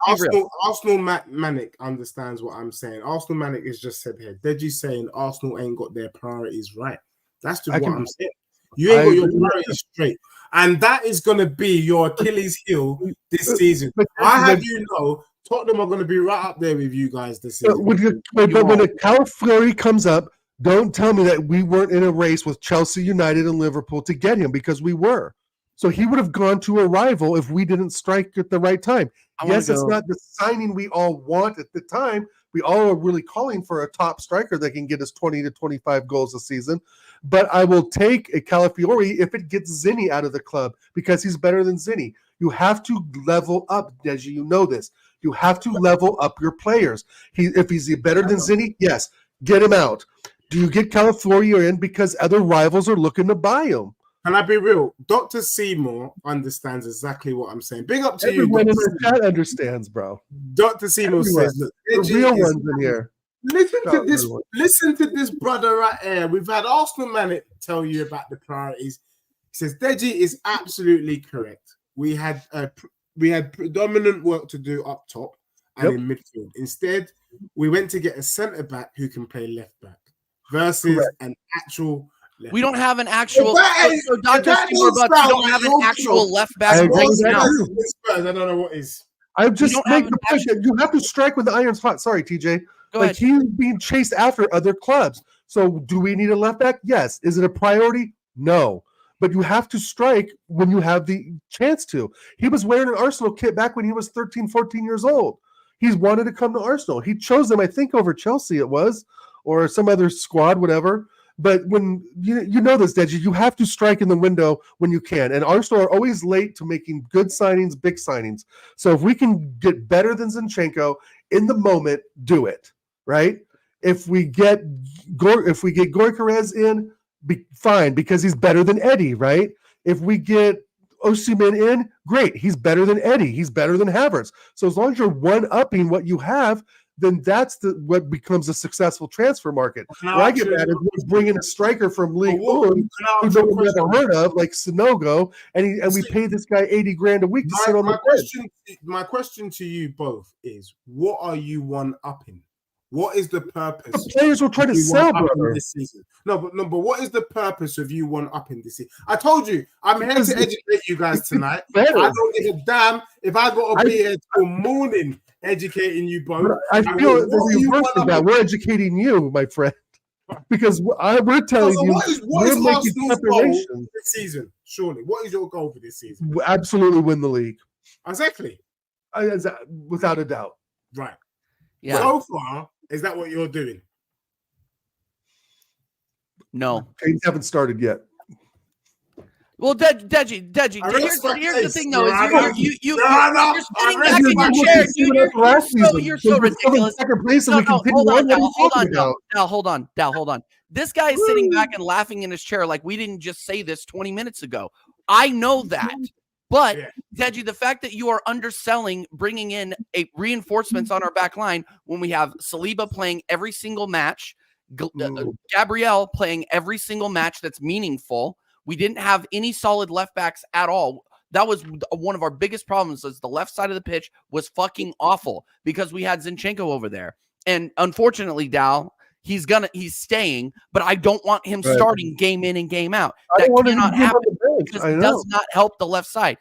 Arsenal Manic understands what I'm saying. Arsenal Manic is just said here. Deji's saying Arsenal ain't got their priorities right. That's just what I'm saying. You ain't got your priorities straight. And that is going to be your Achilles heel this season. I have you know, Tottenham are going to be right up there with you guys this season. But when a Calafiori comes up, don't tell me that we weren't in a race with Chelsea, United, and Liverpool to get him, because we were. So he would have gone to a rival if we didn't strike at the right time. Yes, it's not the signing we all want at the time. We all are really calling for a top striker that can get us 20 to 25 goals a season. But I will take a Calafiori if it gets Zinni out of the club, because he's better than Zinni. You have to level up, Deji. You know this. You have to level up your players. If he's better than Zinni, yes, get him out. Do you get Calafiori in because other rivals are looking to buy him? Can I be real? Dr. Seymour understands exactly what I'm saying. Big up to Everyone you. Everyone in the chat understands, bro. Dr. Seymour says, look, the real ones in here. Listen to this brother right here. We've had Arsenal Manic tell you about the priorities. He says Deji is absolutely correct. We had predominant work to do up top and in midfield. Instead, we went to get a centre back who can play left back versus an actual. We don't have an actual. Dr. Seymour, but we don't have an actual left back. I don't know what is. I just make the point that you have to strike when the iron's hot. Sorry, TJ. Like, he's being chased after other clubs. So do we need a left back? Yes. Is it a priority? No. But you have to strike when you have the chance to. He was wearing an Arsenal kit back when he was 13, 14 years old. He's wanted to come to Arsenal. He chose them, I think, over Chelsea it was, or some other squad, whatever. But when you know this, Deji, you have to strike in the window when you can. And Arsenal are always late to making good signings, big signings. So if we can get better than Zinchenko in the moment, do it. Right? If we get Gyökeres in, fine, because he's better than Eddie, right? If we get Osimhen in, great. He's better than Eddie. He's better than Havertz. So as long as you're one-upping what you have, then that's what becomes a successful transfer market. What I get mad is we're bringing a striker from League One who no one ever heard of, like Sinogo, and we pay this guy $80,000 a week to sit on the bench. My question to you both is: what are you one-upping? What is the purpose? The players will try to sell, brother. This season. No, but what is the purpose of you one-upping this season? I told you, I'm here to educate you guys tonight. I don't give a damn if I got to be here till morning educating you both. I feel the reverse of that. We're educating you, my friend, because we're telling you what is Arsenal's goal this season. Surely, what is your goal for this season? Absolutely win the league. Exactly, without a doubt. Right. Yeah. So far, is that what you're doing? No, games haven't started yet. Well, Deji, here's the thing, though. You're sitting back in your chair. You're so ridiculous. Hold on. This guy is sitting back and laughing in his chair like we didn't just say this 20 minutes ago. I know that. But, Deji, the fact that you are underselling bringing in reinforcements on our back line when we have Saliba playing every single match, Gabriel playing every single match that's meaningful. We didn't have any solid left backs at all. That was one of our biggest problems, is the left side of the pitch was fucking awful because we had Zinchenko over there. And unfortunately, Dal, he's staying, but I don't want him starting game in and game out. That cannot happen because it does not help the left side.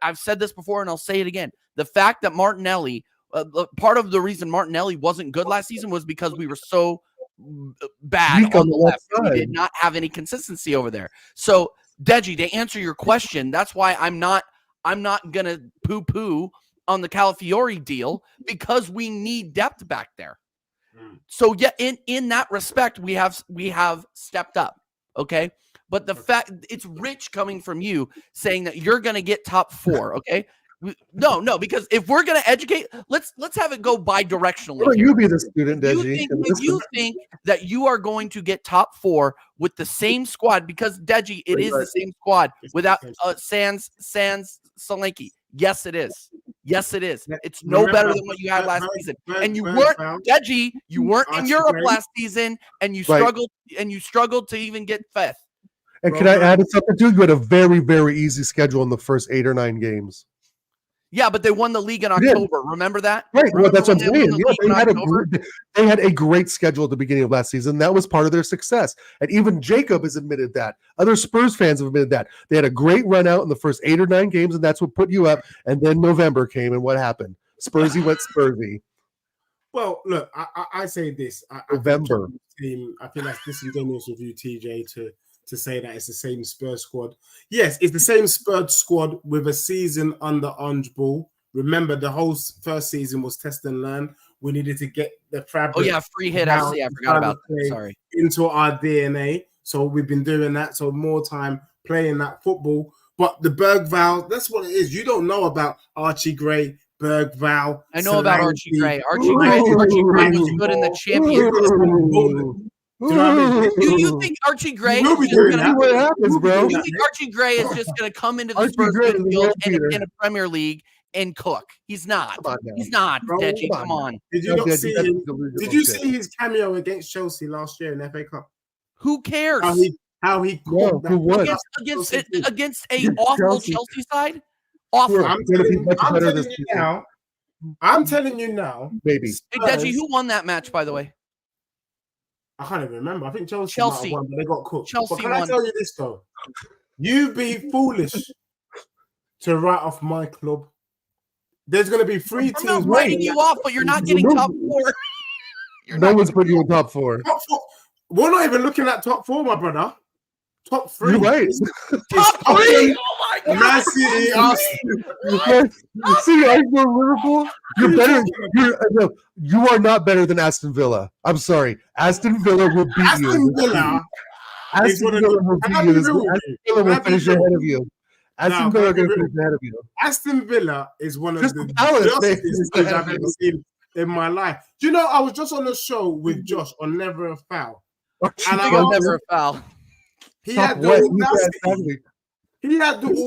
I've said this before and I'll say it again. The fact that Martinelli, part of the reason Martinelli wasn't good last season was because we were so bad on the left side. We did not have any consistency over there. So, Deji, to answer your question, that's why I'm not gonna poo-poo on the Calafiori deal, because we need depth back there. So yeah, in that respect, we have stepped up. Okay. But the fact it's rich coming from you saying that you're gonna get top 4. Okay. No, because if we're going to educate, let's have it go bi-directionally. Well, you be the student, Deji. If you think that you are going to get top 4 with the same squad, because Deji, it is the same squad without Sans Solanke. Yes, it is. Yes, it is. It's no better than what you had last season. And you weren't, Deji, you weren't in Europe last season, and you struggled to even get fifth. And can I add something too? You had a very, very easy schedule in the first 8 or 9 games. Yeah, but they won the league in October. Remember that? Right. Remember that's what I'm saying. Yeah, they had a great schedule at the beginning of last season. That was part of their success. And even Jacob has admitted that. Other Spurs fans have admitted that. They had a great run out in the first 8 or 9 games, and that's what put you up. And then November came, and what happened? Spursy went Spursy. Well, look, I say this. November. I feel that's disingenuous of you, TJ, to say that it's the same Spurs squad. Yes, it's the same Spurs squad with a season under Ange Ball. Remember, the whole first season was test and learn. We needed to get the fabric. Oh, yeah, free hit. I forgot about that. Sorry. Into our DNA. So we've been doing that. So more time playing that football. But the Bergval, that's what it is. You don't know about Archie Gray, Bergval. I know about Archie Gray. Archie Gray was good in the Champions. Do you know what I mean? Do you think Archie Gray what happens, bro? You think Archie Gray is just going to come into the Spurs midfield and in a Premier League and cook? He's not. He's not, Deji. Come on. Did you not see him? Did you see his cameo against Chelsea last year in the FA Cup? Who cares? How he caught that against a awful Chelsea side? Awful. I'm telling you now. Baby. Hey, Deji, who won that match, by the way? I can't even remember. I think Chelsea might have won, but they got cooked. Chelsea but can I tell you this though? You be foolish to write off my club. There's going to be 3 teams. I'm not writing you off, but you're not getting top 4. No one's putting you in top 4. Top 4. We're not even looking at top 4, my brother. Top 3. You're right. Top 3. Oh my God. Man City, Arsenal. See, Arsenal, Liverpool. You're better. You are not better than Aston Villa. I'm sorry. Aston Villa will beat you. Aston Villa will beat you. Aston Villa will finish ahead of you. Aston Villa are going to finish ahead of you. Aston Villa is one of the best teams I've ever seen in my life. Do you know, I was just on a show with Josh on Never a Foul. And I was Never a Foul. He had the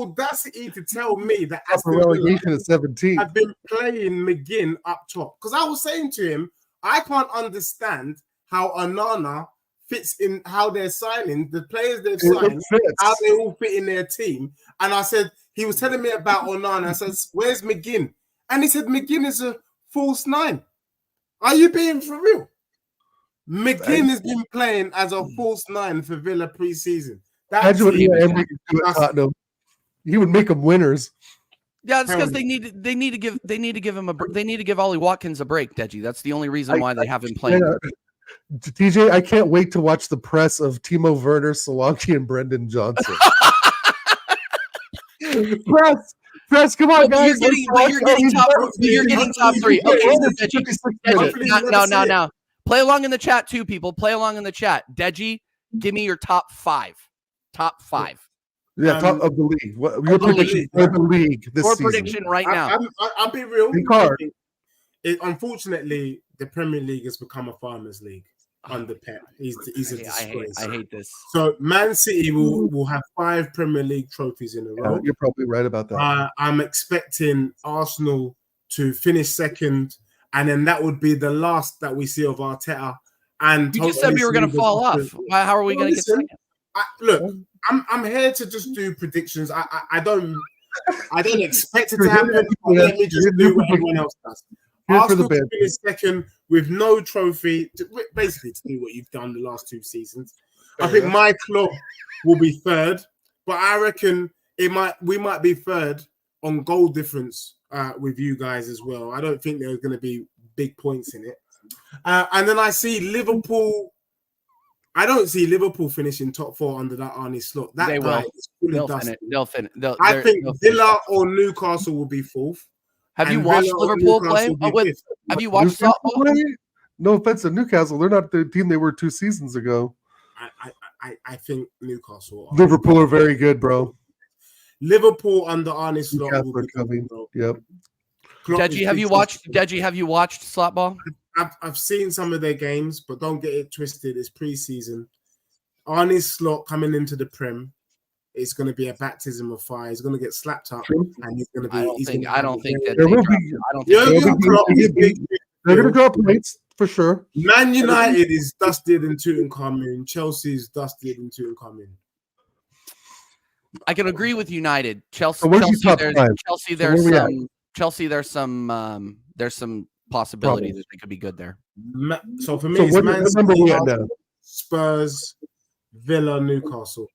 audacity to tell me that Aston relegation at 17 had been playing McGinn up top. Because I was saying to him, I can't understand how Onana fits in, how they're signing, the players they've signed, how they all fit in their team. And I said, he was telling me about Onana. I said, where's McGinn? And he said, McGinn is a false 9. Are you being for real? McGinn has been playing as a false 9 for Villa pre-season. He would make them winners. Yeah, it's because they need to give him they need to give Ollie Watkins a break, Deji. That's the only reason why they have him playing. TJ, I can't wait to watch the press of Timo Werner, Solanke, and Brendan Johnson. Press, come on, guys. You're getting top 3. Okay, Deji. No. Play along in the chat too, people. Play along in the chat. Deji, give me your top 5. Top 5. Yeah, top of the league. Your prediction for the league this season. Your prediction right now. I'll be real. Unfortunately, the Premier League has become a farmers' league under Pep. He's a disgrace. I hate this. So Man City will have 5 Premier League trophies in a row. You're probably right about that. I'm expecting Arsenal to finish second, and then that would be the last that we see of Arteta. And you just said we were going to fall off. How are we going to get second? Look, I'm here to just do predictions. I don't expect it to happen. Let me just do what everyone else does. Arsenal to finish second with no trophy, basically to do what you've done the last 2 seasons. I think my club will be third, but I reckon we might be third on goal difference with you guys as well. I don't think there's going to be big points in it. And then I see Liverpool. I don't see Liverpool finishing top 4 under that Arnie slot. That guy is fully dusted. I think Villa or Newcastle will be 4th. Have you watched Liverpool play? Have you watched Liverpool play? No offense to Newcastle, they're not the team they were 2 seasons ago. I think Newcastle. Liverpool are very good, bro. Liverpool under Arne Slot will Newcastle be coming. bro. Yep. Deji, have you watched Slot Ball? I've seen some of their games, but don't get it twisted. It's preseason. Arne Slot coming into the Prem. It's going to be a baptism of fire. He's going to get slapped up, and he's going to be. I don't think that There they will drop, be. I don't think They're going to drop points for sure. Man United is dusted in Tutankhamun. Chelsea's dusted in Tutankhamun. I can agree with United. So where's your top five? Chelsea, there's some possibility that they could be good there. So for me, what Man number City, we at now? Spurs, Villa, Newcastle.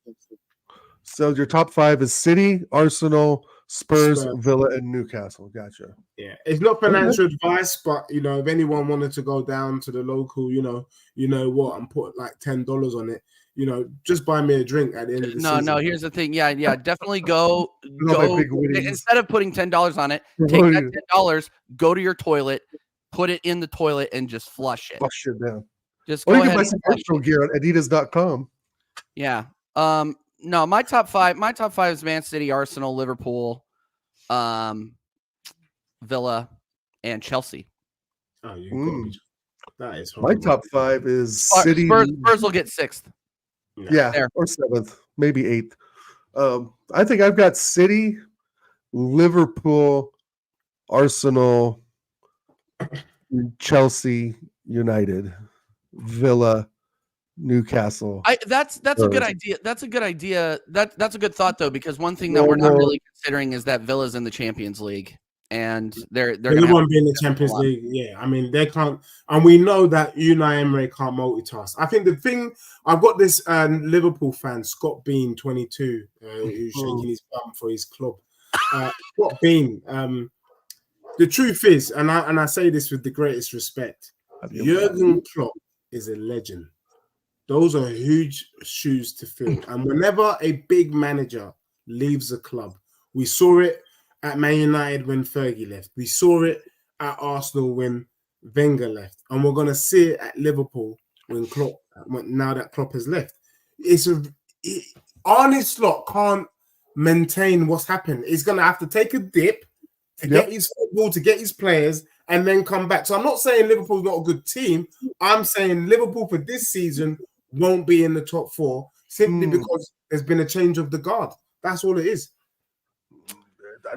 So your top five is City, Arsenal, Spurs, Villa, and Newcastle. Gotcha. Yeah, it's not financial advice, but if anyone wanted to go down to the local, you know what, and put like $10 on it, just buy me a drink at the end of the season. No, here's the thing. Yeah, definitely go. Instead of putting $10 on it, take that $10, go to your toilet, put it in the toilet, and just flush it. Flush it down. Just go you ahead can buy some Arsenal gear at Adidas.com. Yeah. No, my top five is Man City, Arsenal, Liverpool, Villa, and Chelsea. Oh, that is horrible. My top five is City. Spurs will get 6th. Yeah, or 7th, maybe 8th. I think I've got City, Liverpool, Arsenal, Chelsea, United, Villa, Newcastle. That's a good idea. That's a good idea. That's a good thought though, because one thing that we're not really considering is that Villa's in the Champions League, and they won't be in the Champions League. Yeah, I mean they can't, and we know that Unai Emery can't multitask. I think the thing, I've got this Liverpool fan, Scott Bean, 22, who's shaking his bum for his club. Scott Bean. The truth is, and I say this with the greatest respect, Jurgen Klopp is a legend. Those are huge shoes to fill. And whenever a big manager leaves a club, we saw it at Man United when Fergie left. We saw it at Arsenal when Wenger left. And we're going to see it at Liverpool now that Klopp has left. Arne Slot can't maintain what's happened. He's going to have to take a dip to get his football, to get his players, and then come back. So I'm not saying Liverpool's not a good team. I'm saying Liverpool for this season won't be in the top 4 simply because there's been a change of the guard. That's all it is.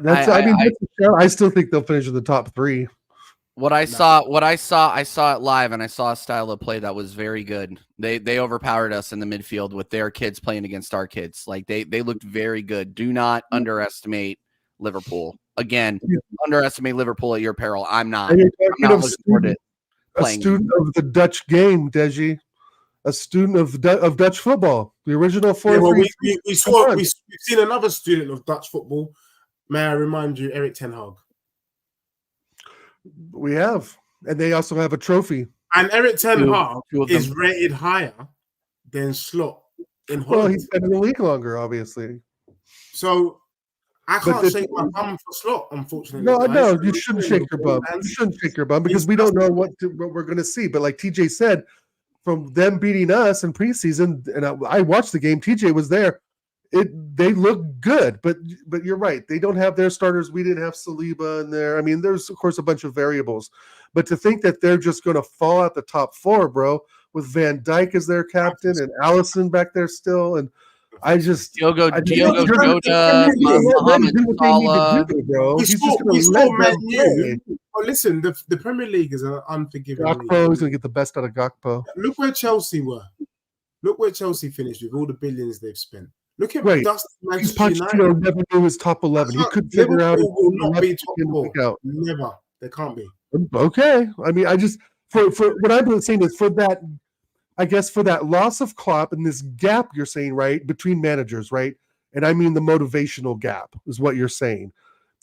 I still think they'll finish in the top 3. I saw it live, and I saw a style of play that was very good. They overpowered us in the midfield with their kids playing against our kids. Like they looked very good. Do not underestimate Liverpool. Again, underestimate Liverpool at your peril. I'm not looking forward to playing. A student of the Dutch game, Deji. A student of Dutch football. The original 4-3. We've seen another student of Dutch football. May I remind you, Erik ten Hag. We have. And they also have a trophy. And Erik ten Hag is rated higher than Slot in Holland. Well, he's been in the league longer, obviously. So I can't shake my bum for Slot, unfortunately. No, you shouldn't shake your bum. You shouldn't shake your bum because we don't know what we're going to see. But like TJ said, from them beating us in preseason, and I watched the game, TJ was there. They look good, but you're right. They don't have their starters. We didn't have Saliba in there. I mean, there's of course a bunch of variables, but to think that they're just going to fall out the top 4, bro, with Van Dijk as their captain and Allison back there still, and I just Diogo Jota, Mohamed Salah. We saw Man U. Oh, listen, the Premier League is an unforgiving league. Gakpo's going to get the best out of Gakpo. Look where Chelsea were. Look where Chelsea finished with all the billions they've spent. Look at Manchester United. Never knew his top 11. He could figure out. Will not be top 4. Never. They can't be. Okay. I mean, I just for what I'm saying is for that. I guess for that loss of Klopp and this gap you're saying, right, between managers, right? And I mean the motivational gap is what you're saying.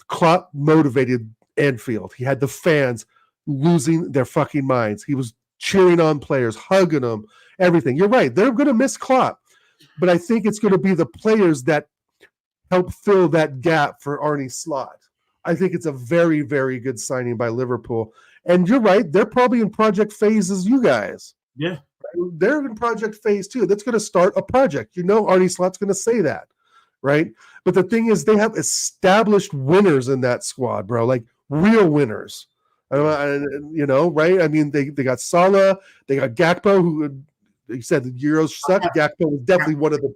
Klopp motivated Anfield. He had the fans losing their fucking minds. He was cheering on players, hugging them, everything. You're right. They're going to miss Klopp. But I think it's going to be the players that help fill that gap for Arne Slot. I think it's a very, very good signing by Liverpool. And you're right. They're probably in project phase as you guys. Yeah. They're in project phase too. That's going to start a project. Arne Slot's going to say that, right? But the thing is, they have established winners in that squad, bro, like real winners. You know, right? I mean, they got Salah, they got Gakpo, who he said the Euros suck. Gakpo was definitely one of the.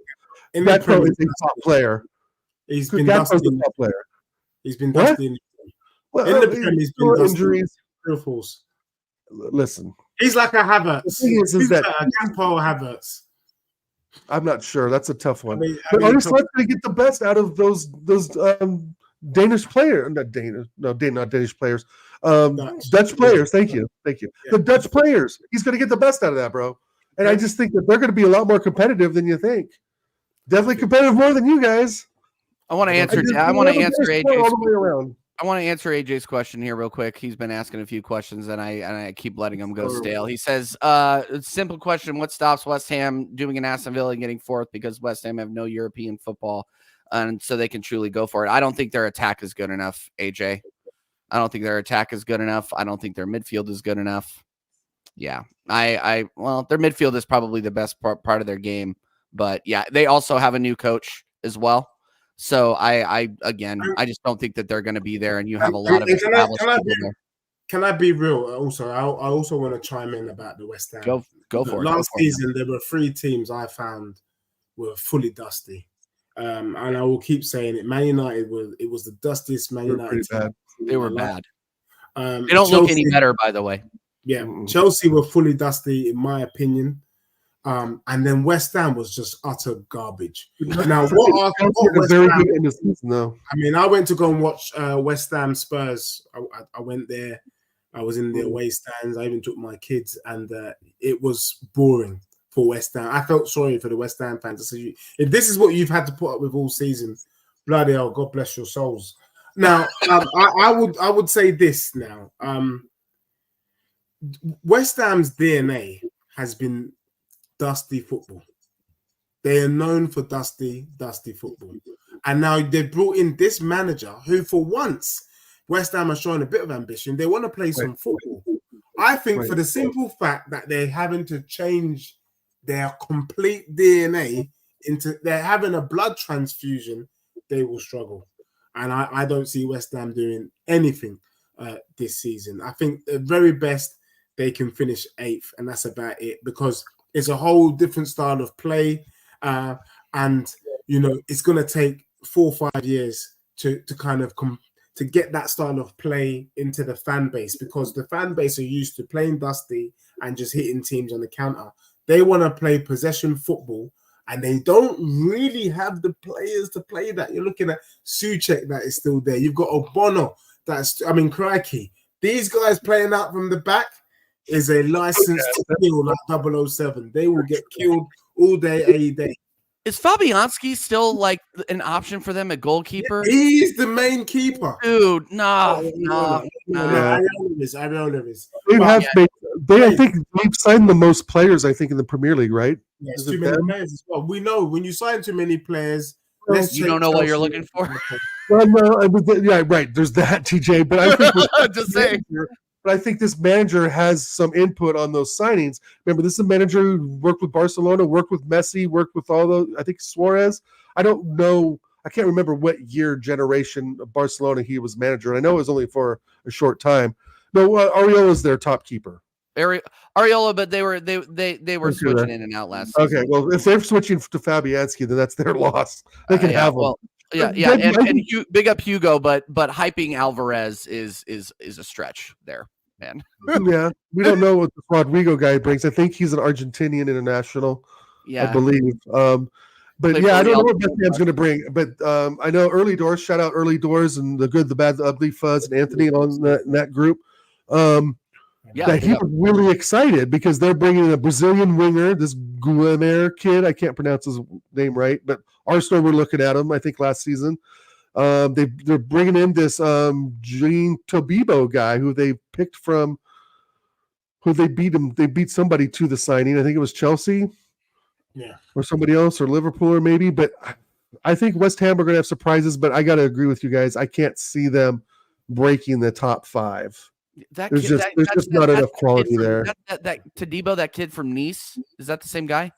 Gakpo is a top player. He's been dusty. The top player. He's been dusty in the Prem. He's been dusty. Injuries. Listen, he's like a Havertz. The thing is that Gakpo Havertz. I'm not sure. That's a tough one. But Arne Slot's going to get the best out of those Danish players. Not Danish players. Dutch players. Thank you. Yeah. The Dutch players. He's going to get the best out of that, bro. And I just think that they're going to be a lot more competitive than you think. Definitely competitive more than you guys. I want to answer AJ's. I want to answer AJ's question here real quick. He's been asking a few questions, and I keep letting him go stale. He says, simple question: what stops West Ham doing in Aston Villa and getting fourth? Because West Ham have no European football, and so they can truly go for it. I don't think their attack is good enough, AJ. I don't think their attack is good enough. I don't think their midfield is good enough. Yeah, well, their midfield is probably the best part of their game, but yeah, they also have a new coach as well. So I just don't think that they're going to be there, and you have a lot of established people there. Can I be real? Also, I also want to chime in about the West Ham. Go for it. Last season, there were 3 teams I found were fully dusty, and I will keep saying it. Man United was the dustiest Man United team. They were bad. They don't look any better, by the way. Yeah, Chelsea were fully dusty, in my opinion. And then West Ham was just utter garbage. Now, what West Ham? I mean, I went to go and watch West Ham Spurs. I went there. I was in the away stands. I even took my kids, and it was boring for West Ham. I felt sorry for the West Ham fans. If this is what you've had to put up with all season, bloody hell, God bless your souls. Now, I would say this now. West Ham's DNA has been dusty football. They are known for dusty football. And now they've brought in this manager who, for once, West Ham are showing a bit of ambition. They want to play some football. I think for the simple fact that they're having to change their complete DNA they're having a blood transfusion, they will struggle. And I don't see West Ham doing anything this season. I think at very best, they can finish 8th, and that's about it, because it's a whole different style of play, and it's going to take 4 or 5 years to kind of to get that style of play into the fan base, because the fan base are used to playing dusty and just hitting teams on the counter. They want to play possession football, and they don't really have the players to play that. You're looking at Souček that is still there. You've got Obono crikey. These guys playing out from the back is a license to kill like 007. They will get killed all day, every day. Is Fabianski still like an option for them at goalkeeper? He's the main keeper. Dude, no. Ariola is. I think they've signed the most players, I think, in the Premier League, right? Yes, too many players as well. We know when you sign too many players, you don't know what you're looking for. Well, no, yeah, right. There's that, TJ. But I think just saying. But I think this manager has some input on those signings. Remember, this is a manager who worked with Barcelona, worked with Messi, worked with all those. I think Suarez. I don't know. I can't remember what generation of Barcelona he was manager. I know it was only for a short time. No, Ariola is their top keeper. Ariola, but they were switching in and out last season. Okay, well, if they're switching to Fabianski, then that's their loss. They can have them. Well, yeah, and big up Hugo, but hyping Alvarez is a stretch there, man. Yeah, we don't know what the Rodrigo guy brings. I think he's an Argentinian international, I believe. But yeah, I don't know what West Ham's going to bring. But I know Early Doors. Shout out Early Doors and the Good, the Bad, the Ugly, Fuzz, and Anthony on that group. He was really excited because they're bringing in a Brazilian winger, this Guilherme kid. I can't pronounce his name right, but Arsenal were looking at him, I think, last season. They're bringing in this Gene Tobibo guy who they picked from, who they beat him. They beat somebody to the signing. I think it was Chelsea, or somebody else, or Liverpool, or maybe. But I think West Ham are going to have surprises. But I got to agree with you guys. I can't see them breaking the top 5. There's just not enough quality there. That Todibo, that kid from Nice, is that the same guy?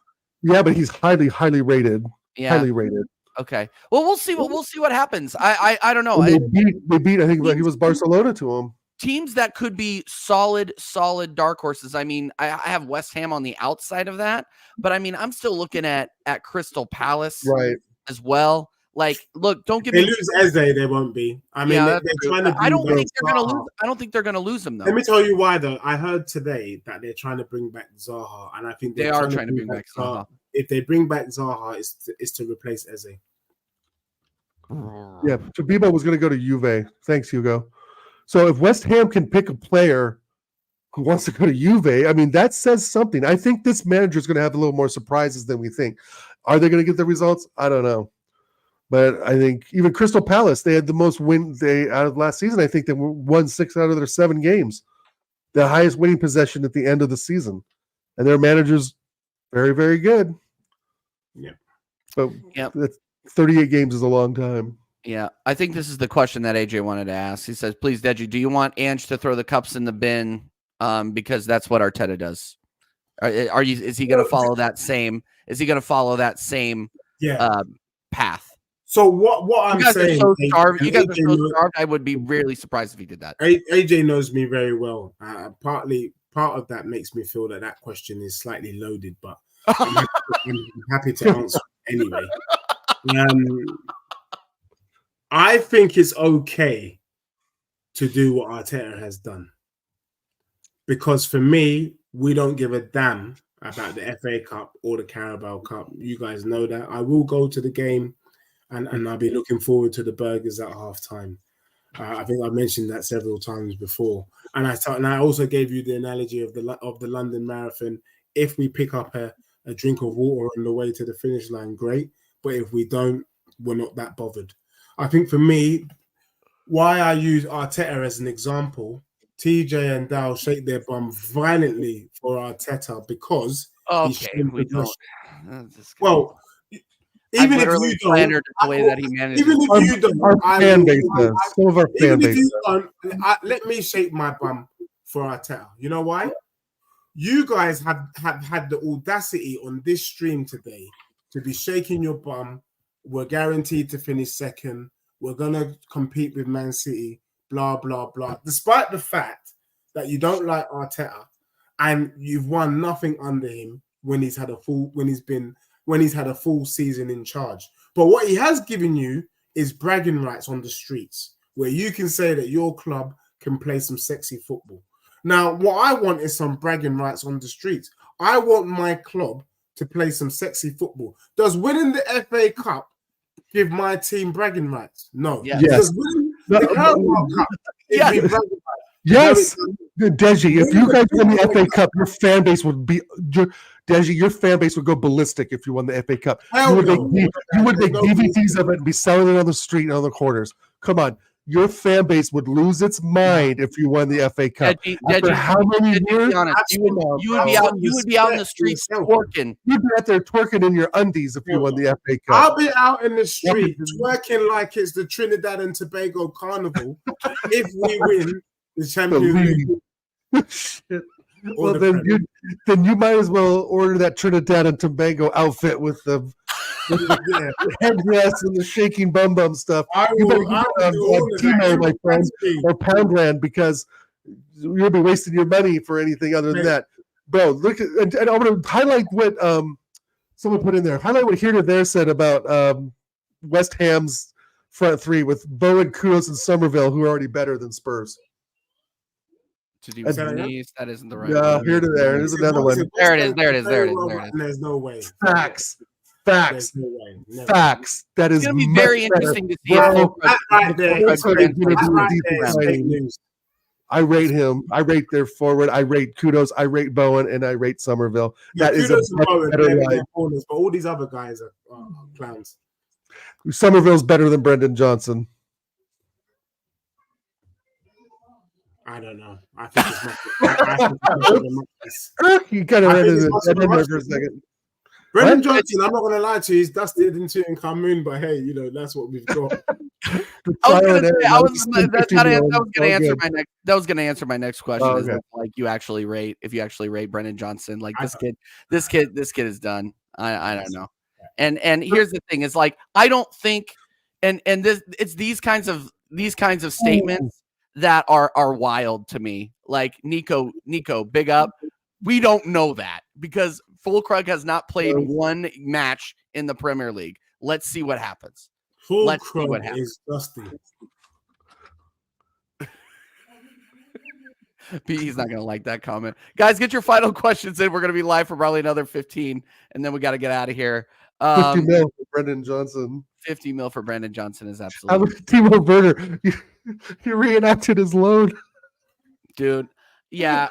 Yeah, but he's highly rated. Yeah. Highly rated. Okay. Well, we'll see what happens. I don't know. They beat. I think he was Barcelona to him. Teams that could be solid dark horses. I mean, I have West Ham on the outside of that, but I mean, I'm still looking at Crystal Palace as well. Like, look, don't give me. They lose Eze, they won't be. I mean, they're trying to. I don't think they're going to lose. I don't think they're going to lose them though. Let me tell you why though. I heard today that they're trying to bring back Zaha, and I think they are trying to bring back Zaha. If they bring back Zaha, it's to replace Eze. Yeah, Chabibo was going to go to Juve. Thanks, Hugo. So if West Ham can pick a player who wants to go to Juve, I mean, that says something. I think this manager is going to have a little more surprises than we think. Are they going to get the results? I don't know. But I think even Crystal Palace, they had the most win out of last season. I think they won 6 out of their 7 games. The highest winning possession at the end of the season. And their manager's very, very good. Yeah. But 38 games is a long time. Yeah, I think this is the question that AJ wanted to ask. He says, "Please, Deji, do you want Ange to throw the cups in the bin? Because that's what Arteta does. Is he going to follow that same? Is he going to follow that same path?" So what I'm saying, you guys are so starved. I would be really surprised if he did that. AJ knows me very well. Part of that makes me feel that question is slightly loaded, but I'm happy to answer anyway. I think it's okay to do what Arteta has done. Because for me, we don't give a damn about the FA Cup or the Carabao Cup. You guys know that. I will go to the game and I'll be looking forward to the burgers at halftime. I think I mentioned that several times before. And I also gave you the analogy of the London Marathon. If we pick up a drink of water on the way to the finish line, great. But if we don't, we're not that bothered. I think for me, why I use Arteta as an example, TJ and Dow shake their bum violently for Arteta because we don't. Well, even if you don't, the way that he manages. Even if you don't, our fan base does. Some of our fan base. Let me shake my bum for Arteta. You know why? You guys have had the audacity on this stream today to be shaking your bum. We're guaranteed to finish second. We're going to compete with Man City, blah, blah, blah. Despite the fact that you don't like Arteta and you've won nothing under him when he's had a full season in charge. But what he has given you is bragging rights on the streets where you can say that your club can play some sexy football. Now, what I want is some bragging rights on the streets. I want my club to play some sexy football. Does winning the FA Cup give my team bragging rights? No. Yes. Does winning the Carabao Cup give me bragging rights? Yes. Deji, if you guys win the FA Cup, your fan base would be Deji, your fan base would go ballistic if you won the FA Cup. You would make DVDs of it and be selling it on the street and on the corners. Come on. Your fan base would lose its mind if you won the FA Cup. After how many years? You would be out in the streets twerking. You'd be out there twerking in your undies if you won the FA Cup. I'll be out in the street twerking like it's the Trinidad and Tobago Carnival if we win the Champions League. Shit. Well, then you might as well order that Trinidad and Tobago outfit with the headdress and the shaking bum stuff. You better get on Timo, my friend, or Poundland, because you'll be wasting your money for anything other than that. Bro, look at, and I'm going to highlight what someone put in there. Highlight what Here to There said about West Ham's front three with Bowen, Kudos, and Somerville, who are already better than Spurs. That isn't the right one. Here to There. There's another one. There it is. There's no way. Facts. Facts. That is going to be very interesting to see. I rate him. I rate their forward. I rate Kudos. I rate Bowen, and I rate Somerville. That is a better line. But all these other guys are clowns. Somerville's better than Brendan Johnson. I don't know. I think it's not. You kind of read it for a second. Brendan Johnson, I'm not going to lie to you, he's dusted into Tutankhamun, but hey, that's what we've got. That was going to answer my next question. Oh, okay. Is that, like, if you actually rate Brendan Johnson, like this kid is done. I don't know. And here's the thing: is like I don't think, and this it's these kinds of statements that are wild to me. Like Nico, big up. We don't know that because Fulkrug has not played one match in the Premier League. Let's see what happens. Fulkrug is dusty. He's not going to like that comment. Guys, get your final questions in. We're going to be live for probably another 15, and then we got to get out of here. 50 mil for Brendan Johnson. 50 mil for Brendan Johnson is absolutely. Timo Werner, you reenacted his loan. Dude, yeah.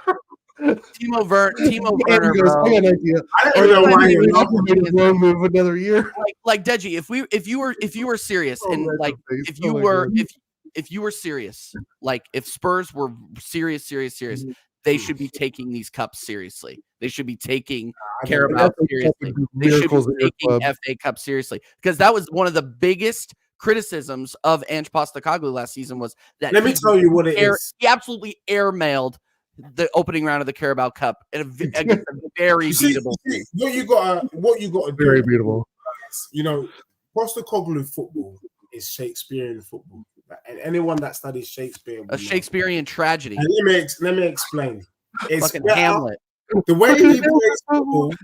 Timo Werner, goes, bro. I got an idea. I don't know why you're not his loan move another year. Like Deji, if you were serious and like if you were serious, like if Spurs were serious, they should be taking these cups seriously. They should be taking Carabao seriously. They should be taking FA Cup seriously because that was one of the biggest criticisms of Ange Postecoglou last season was that. Let me tell you what it is. He absolutely airmailed the opening round of the Carabao Cup against a very beatable team. What you got to do. Very beatable. You know, Postecoglou football is Shakespearean football. And anyone that studies Shakespeare, a Shakespearean tragedy. And let me explain. It's fucking Hamlet. The way he plays football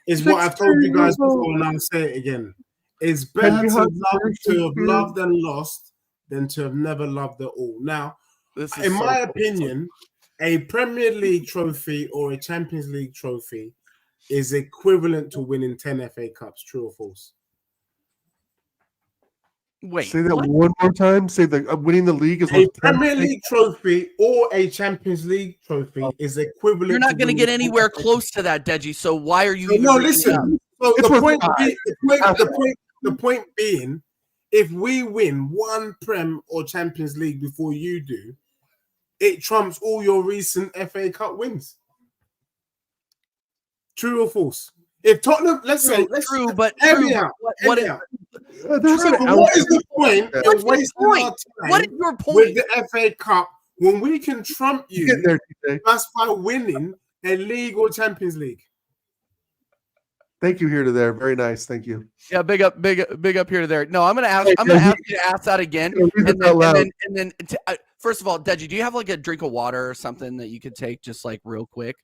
is what I've told you guys before, and I'll say it again. It's better to have loved and lost than to have never loved at all. Now, in my opinion, a Premier League trophy or a Champions League trophy is equivalent to winning 10 FA Cups. True or false? Wait, say that one more time. Say that winning the league is a Premier League trophy or a Champions League trophy is equivalent. You're not going to get anywhere close to that, Deji. So why are you? No, listen. So the point being, if we win one Prem or Champions League before you do, it trumps all your recent FA Cup wins. True or false? If Tottenham, let's say, true, but what is the point? You're wasting our time. What is your point with the FA Cup when we can trump you just by winning a league or Champions League? Thank you here to there. Very nice. Thank you. Yeah, big up here to there. No, I'm gonna ask you to ask that again. And then first of all, Deji, do you have like a drink of water or something that you could take just like real quick?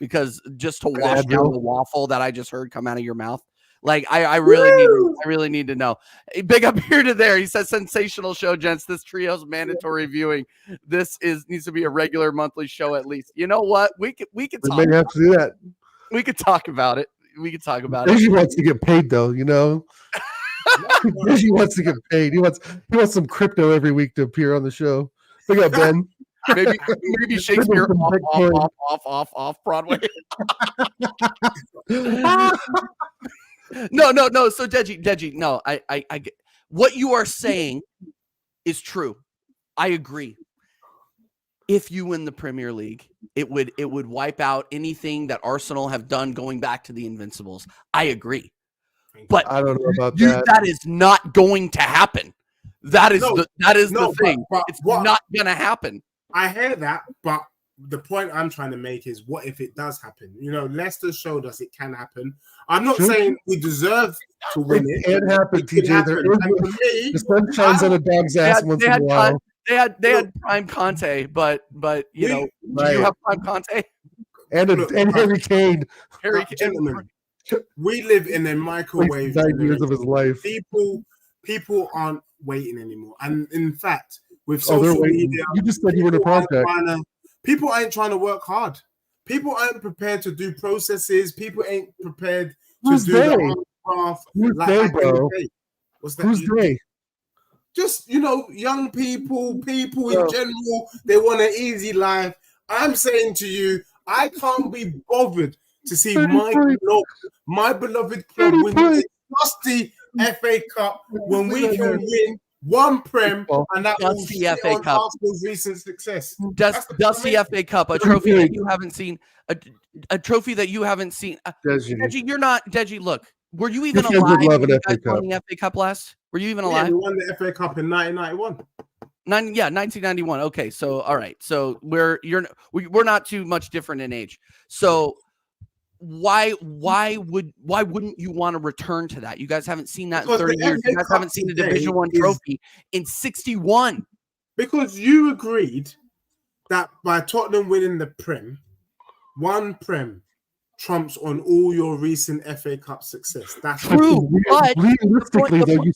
Because just to wash down the waffle that I just heard come out of your mouth, like I really need to know. Hey, big up here to there. He says, "Sensational show, gents. This trio's mandatory viewing. This needs to be a regular monthly show at least." You know what? We could talk. We may have to do that. We could talk about it. He wants to get paid though, you know. He wants to get paid. He wants some crypto every week to appear on the show. Look at Ben. Maybe Shakespeare off Broadway. No. So Deji, no, I get what you are saying is true. I agree. If you win the Premier League, it would wipe out anything that Arsenal have done going back to the Invincibles. I agree. But I don't know about that. That is not going to happen. That is the thing. It's not going to happen. I hear that, but the point I'm trying to make is, what if it does happen? You know, Leicester showed us it can happen. I'm not saying we deserve to win it. It can happen, TJ. The sun shines on a dog's ass once in a while. They had Prime Conte, but you know, do you have Prime Conte? And Harry Kane. Gentlemen, we live in a microwave. 9 years of his life. People aren't waiting anymore, and in fact, with social media, you just said you were in a project. People ain't trying to work hard. People aren't prepared to do processes. People ain't prepared to do the craft. Who's they, bro? What's that? Who's they? Just, you know, young people in general, they want an easy life. I'm saying to you, I can't be bothered to see my beloved club win the dusty FA Cup when we can win one Prem, and that will dusty FA Cup. Arsenal's recent success. Dusty FA Cup, a trophy that you haven't seen. A trophy that you haven't seen. Deji, you're not Deji. Look, were you even alive when you guys won the FA Cup last? Were you even alive? We won the FA Cup in 1991. 1991. Okay, so all right, so we're not too much different in age. So why wouldn't you want to return to that? You guys haven't seen that Because in 30 years. You guys haven't seen a Division I trophy in 61. Because you agreed that by Tottenham winning the Prem, one Prem trumps on all your recent FA Cup success. That's true. But realistically, though, you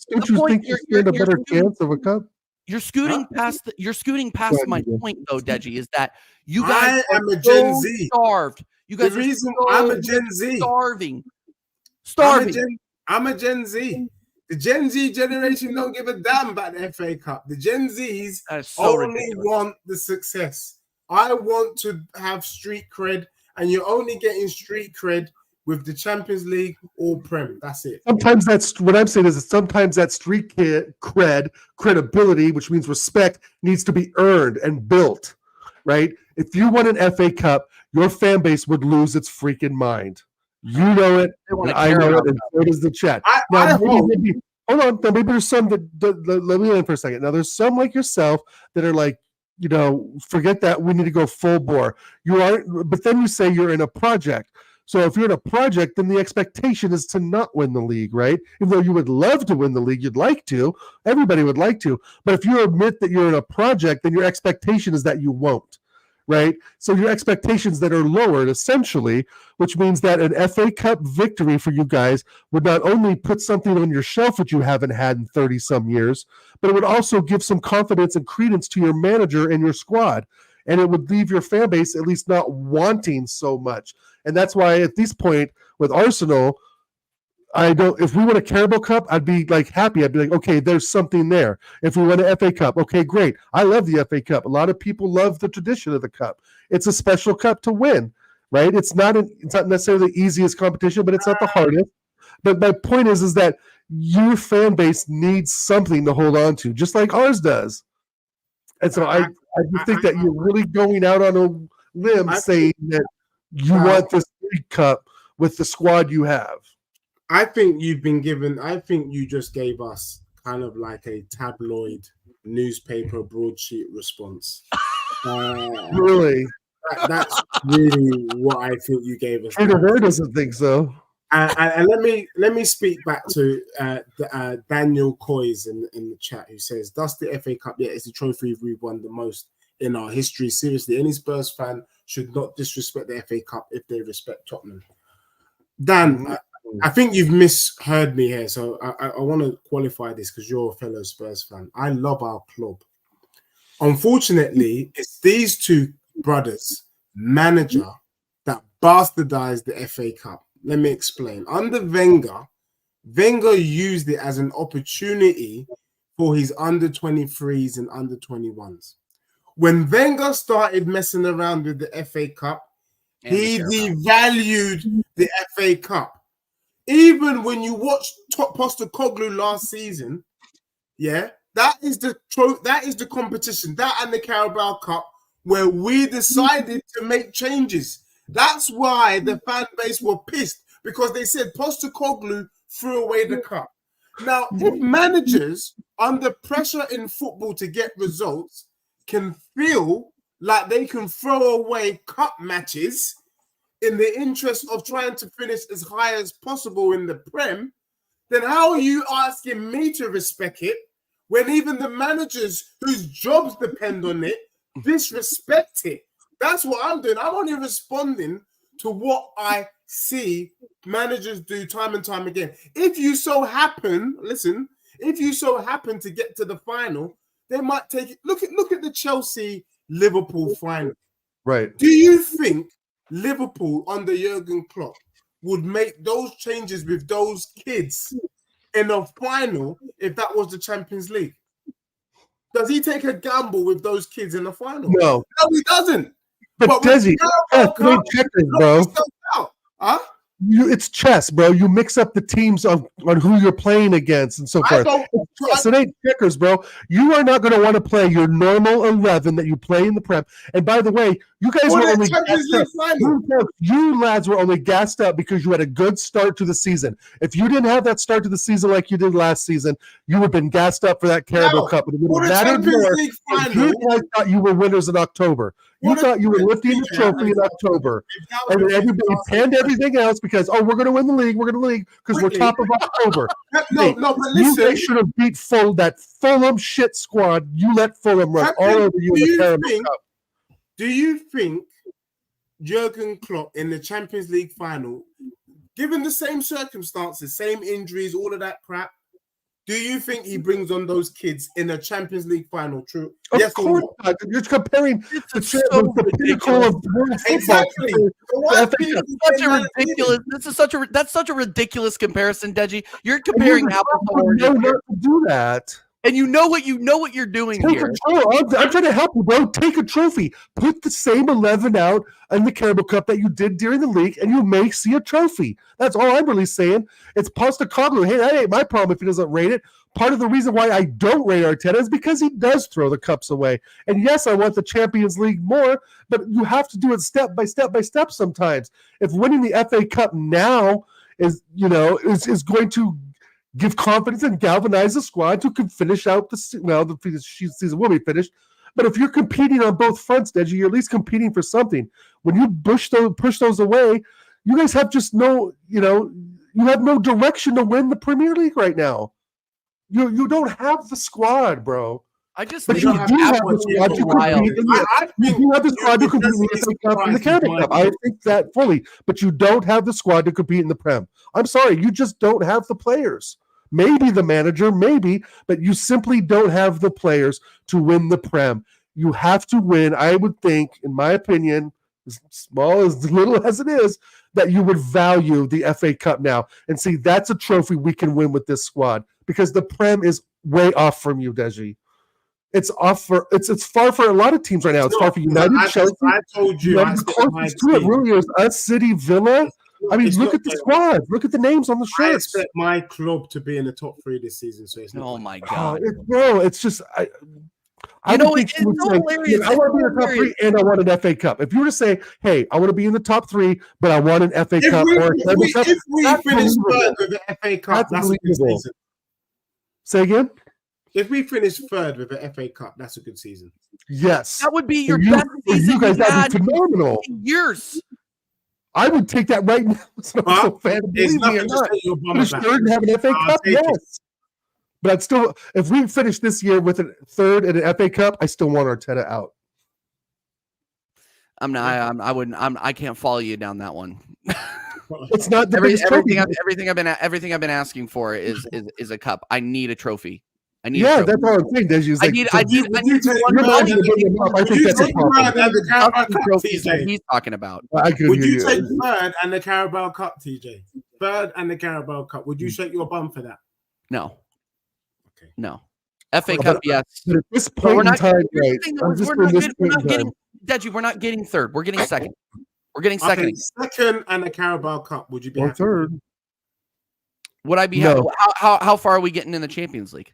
think you stand a better chance of a cup? You're scooting past my point, though, Deji, is that you I guys am a Gen Z. Starved. You guys the reason I'm a Gen Z. Starving. I'm a Gen Z. The Gen Z generation don't give a damn about the FA Cup. The Gen Zs only want the success. I want to have street cred, and you're only getting street cred with the Champions League or Prem. That's it. Sometimes that's what I'm saying is that sometimes that street credibility, which means respect, needs to be earned and built, right? If you won an FA Cup, your fan base would lose its freaking mind. You know it, and I know it, and so does the chat. Hold on, maybe there's some that let me in for a second. Now, there's some like yourself that are like, forget that, we need to go full bore. You aren't, but then you say you're in a project. So if you're in a project, then the expectation is to not win the league, right? Even though you would love to win the league, you'd like to. Everybody would like to. But if you admit that you're in a project, then your expectation is that you won't, right? So your expectations that are lowered, essentially, which means that an FA Cup victory for you guys would not only put something on your shelf that you haven't had in 30-some years, but it would also give some confidence and credence to your manager and your squad. And it would leave your fan base at least not wanting so much. And that's why at this point with Arsenal, if we win a Carabao Cup, I'd be like happy. I'd be like, okay, there's something there. If we win an FA Cup, okay, great. I love the FA Cup. A lot of people love the tradition of the cup. It's a special cup to win, right? It's not necessarily the easiest competition, but it's not the hardest. But my point is that your fan base needs something to hold on to, just like ours does. And so I think that you're really going out on a limb saying that you want this League Cup with the squad you have. I think you just gave us kind of like a tabloid newspaper broadsheet response. Really? That's really what I think you gave us. Who doesn't think so? And let me speak back to Daniel Coys in the chat, who says, "That's the FA Cup. Yeah, it's the trophy we've won the most in our history. Seriously, any Spurs fan should not disrespect the FA Cup if they respect Tottenham." Dan, I think you've misheard me here, so I want to qualify this because you're a fellow Spurs fan. I love our club. Unfortunately, it's these two brothers, manager, that bastardized the FA Cup. Let me explain. Under Wenger used it as an opportunity for his under 23s and under 21s. When Wenger started messing around with the FA Cup, he devalued the FA Cup. Even when you watch Postecoglou last season, that is the competition, that and the Carabao Cup, where we decided to make changes. That's why the fan base were pissed, because they said Postecoglou threw away the cup. Now, if managers under pressure in football to get results can feel like they can throw away cup matches in the interest of trying to finish as high as possible in the Prem, then how are you asking me to respect it when even the managers whose jobs depend on it disrespect it? That's what I'm doing. I'm only responding to what I see managers do time and time again. If you so happen to get to the final, they might take it. Look at the Chelsea-Liverpool final. Right. Do you think Liverpool under Jurgen Klopp would make those changes with those kids in a final if that was the Champions League? Does he take a gamble with those kids in the final? No, he doesn't. But Desi, bro. Huh? It's chess, bro. You mix up the teams on who you're playing against and so forth. It ain't checkers, bro. You are not going to want to play your normal 11 that you play in the Prem. And by the way, you guys were only you lads were only gassed up because you had a good start to the season. If you didn't have that start to the season like you did last season, you would have been gassed up for that Carabao Cup. It would have mattered more if you guys thought you were winners in October. You thought you were lifting the trophy in October, and then everybody panned everything else because we're going to win the league. We're going to win the league because we're top of October. But listen, you should have beat that Fulham shit squad. You let Fulham run all over you in the Carabao Cup. Do you think Jurgen Klopp in the Champions League final, given the same circumstances, same injuries, all of that crap, do you think he brings on those kids in a Champions League final? True. Of course not. You're comparing the pinnacle of world football. That's such a ridiculous comparison, Deji. You're comparing apples to oranges. Not to do that. And you know what you're doing here. I'm trying to help you, bro. Take a trophy. Put the same 11 out in the Carabao Cup that you did during the league, and you may see a trophy. That's all I'm really saying. It's Postecoglou. Hey, that ain't my problem if he doesn't rate it. Part of the reason why I don't rate Arteta is because he does throw the cups away. And yes, I want the Champions League more, but you have to do it step by step sometimes. If winning the FA Cup now is going to give confidence and galvanize the squad to finish out the season will be finished. But if you're competing on both fronts, Deji, you're at least competing for something. When you push those away, you guys have just you have no direction to win the Premier League right now. You don't have the squad, bro. I just think you do have the squad to compete. You do have the squad to compete in the Carabao Cup. I think that fully, but you don't have the squad to compete in the Prem. I'm sorry, you just don't have the players. Maybe the manager, but you simply don't have the players to win the Prem. You have to win, I would think, in my opinion, as small, as little as it is, that you would value the FA Cup now and see that's a trophy we can win with this squad because the Prem is way off from you, Deji. It's far for a lot of teams right now. It's far for United, Chelsea. I told you. It really is us, City, Villa. I mean, look at the squad. Look at the names on the shirts. I expect my club to be in the top 3 this season. So it's not. Oh my god, it's just I want to be in the top 3 and I want an FA Cup. If you were to say, "Hey, I want to be in the top 3, but I want an FA Cup," if we finish third with the FA Cup, that's a good season. Say again. If we finish third with the FA Cup, that's a good season. Yes, that would be your best season. You guys, that'd be phenomenal. Years. I would take that right now. It's nothing to say your bum about. Third and have an FA Cup, yes. But I'd still, if we finish this year with a third and an FA Cup, I still want Arteta out. I can't follow you down that one. It's not the everything I've been asking for is a cup. I need a trophy. That's all I'm saying. I need he's talking about. Would you take third and the Carabao Cup, TJ? Third and the Carabao Cup. Would you shake your bum for that? No. Okay. No. FA Cup, yes. But at this point in time, Deji, we're not getting third. We're getting second. We're getting second. Second and the Carabao Cup. Would you be happy? Third? Would I be happy? How far are we getting in the Champions League?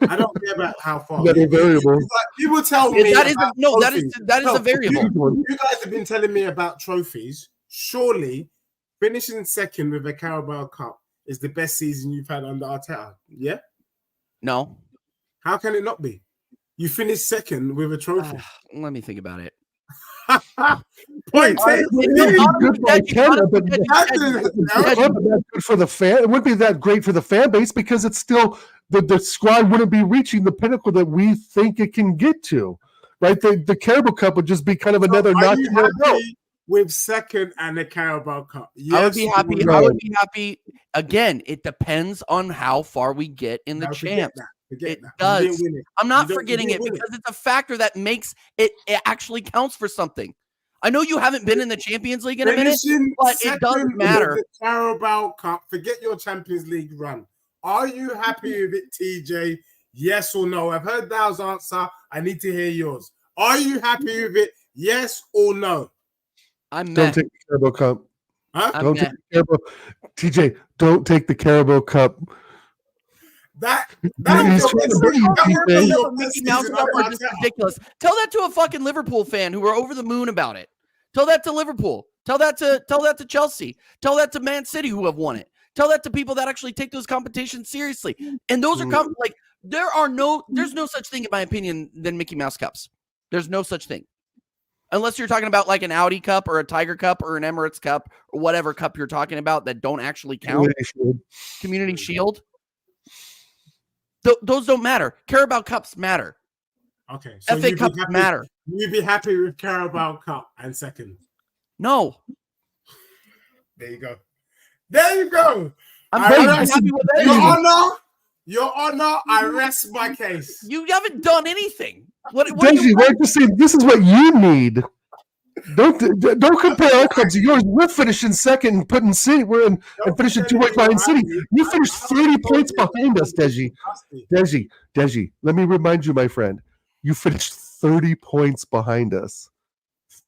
I don't care about how far. That is variable. People tell me that is a variable. You guys have been telling me about trophies. Surely, finishing second with a Carabao Cup is the best season you've had under Arteta. Yeah. No. How can it not be? You finished second with a trophy. Let me think about it. Point. Good for the fan. It wouldn't be that great for the fan base because it's still the squad wouldn't be reaching the pinnacle that we think it can get to. Right? The Carabao Cup would just be kind of another notch in the belt. With second and the Carabao Cup. Yes, I would be happy. I would be happy. Again, it depends on how far we get in the champs. It does. I'm not forgetting it because it's a factor that makes it actually counts for something. I know you haven't been in the Champions League in a minute, but it doesn't matter. The Carabao Cup, forget your Champions League run. Are you happy with it, TJ? Yes or no? I've heard Dow's answer. I need to hear yours. Are you happy with it? Yes or no? Don't take the Carabao Cup. Huh? Don't take the Carabao. TJ, don't take the Carabao Cup. That's ridiculous. Tell that to a fucking Liverpool fan who were over the moon about it. Tell that to Liverpool. Tell that to Chelsea. Tell that to Man City who have won it. Tell that to people that actually take those competitions seriously. And those are like there's no such thing in my opinion than Mickey Mouse Cups. There's no such thing. Unless you're talking about like an Audi Cup or a Tiger Cup or an Emirates Cup or whatever cup you're talking about that don't actually count. Community Shield. Those don't matter. Carabao Cups matter. Okay. So FA Cups matter. You'd be happy with Carabao Cup and second. No. There you go. There you go. I'm very happy with that. Your Honor, I rest my case. You haven't done anything. What Deji, we're just saying this is what you need. Don't compare our clubs to yours. We're finishing second and putting City. We're in and finishing 2 points behind City. You finished 30 points behind us, Deji. Deji, let me remind you, my friend. You finished 30 points behind us.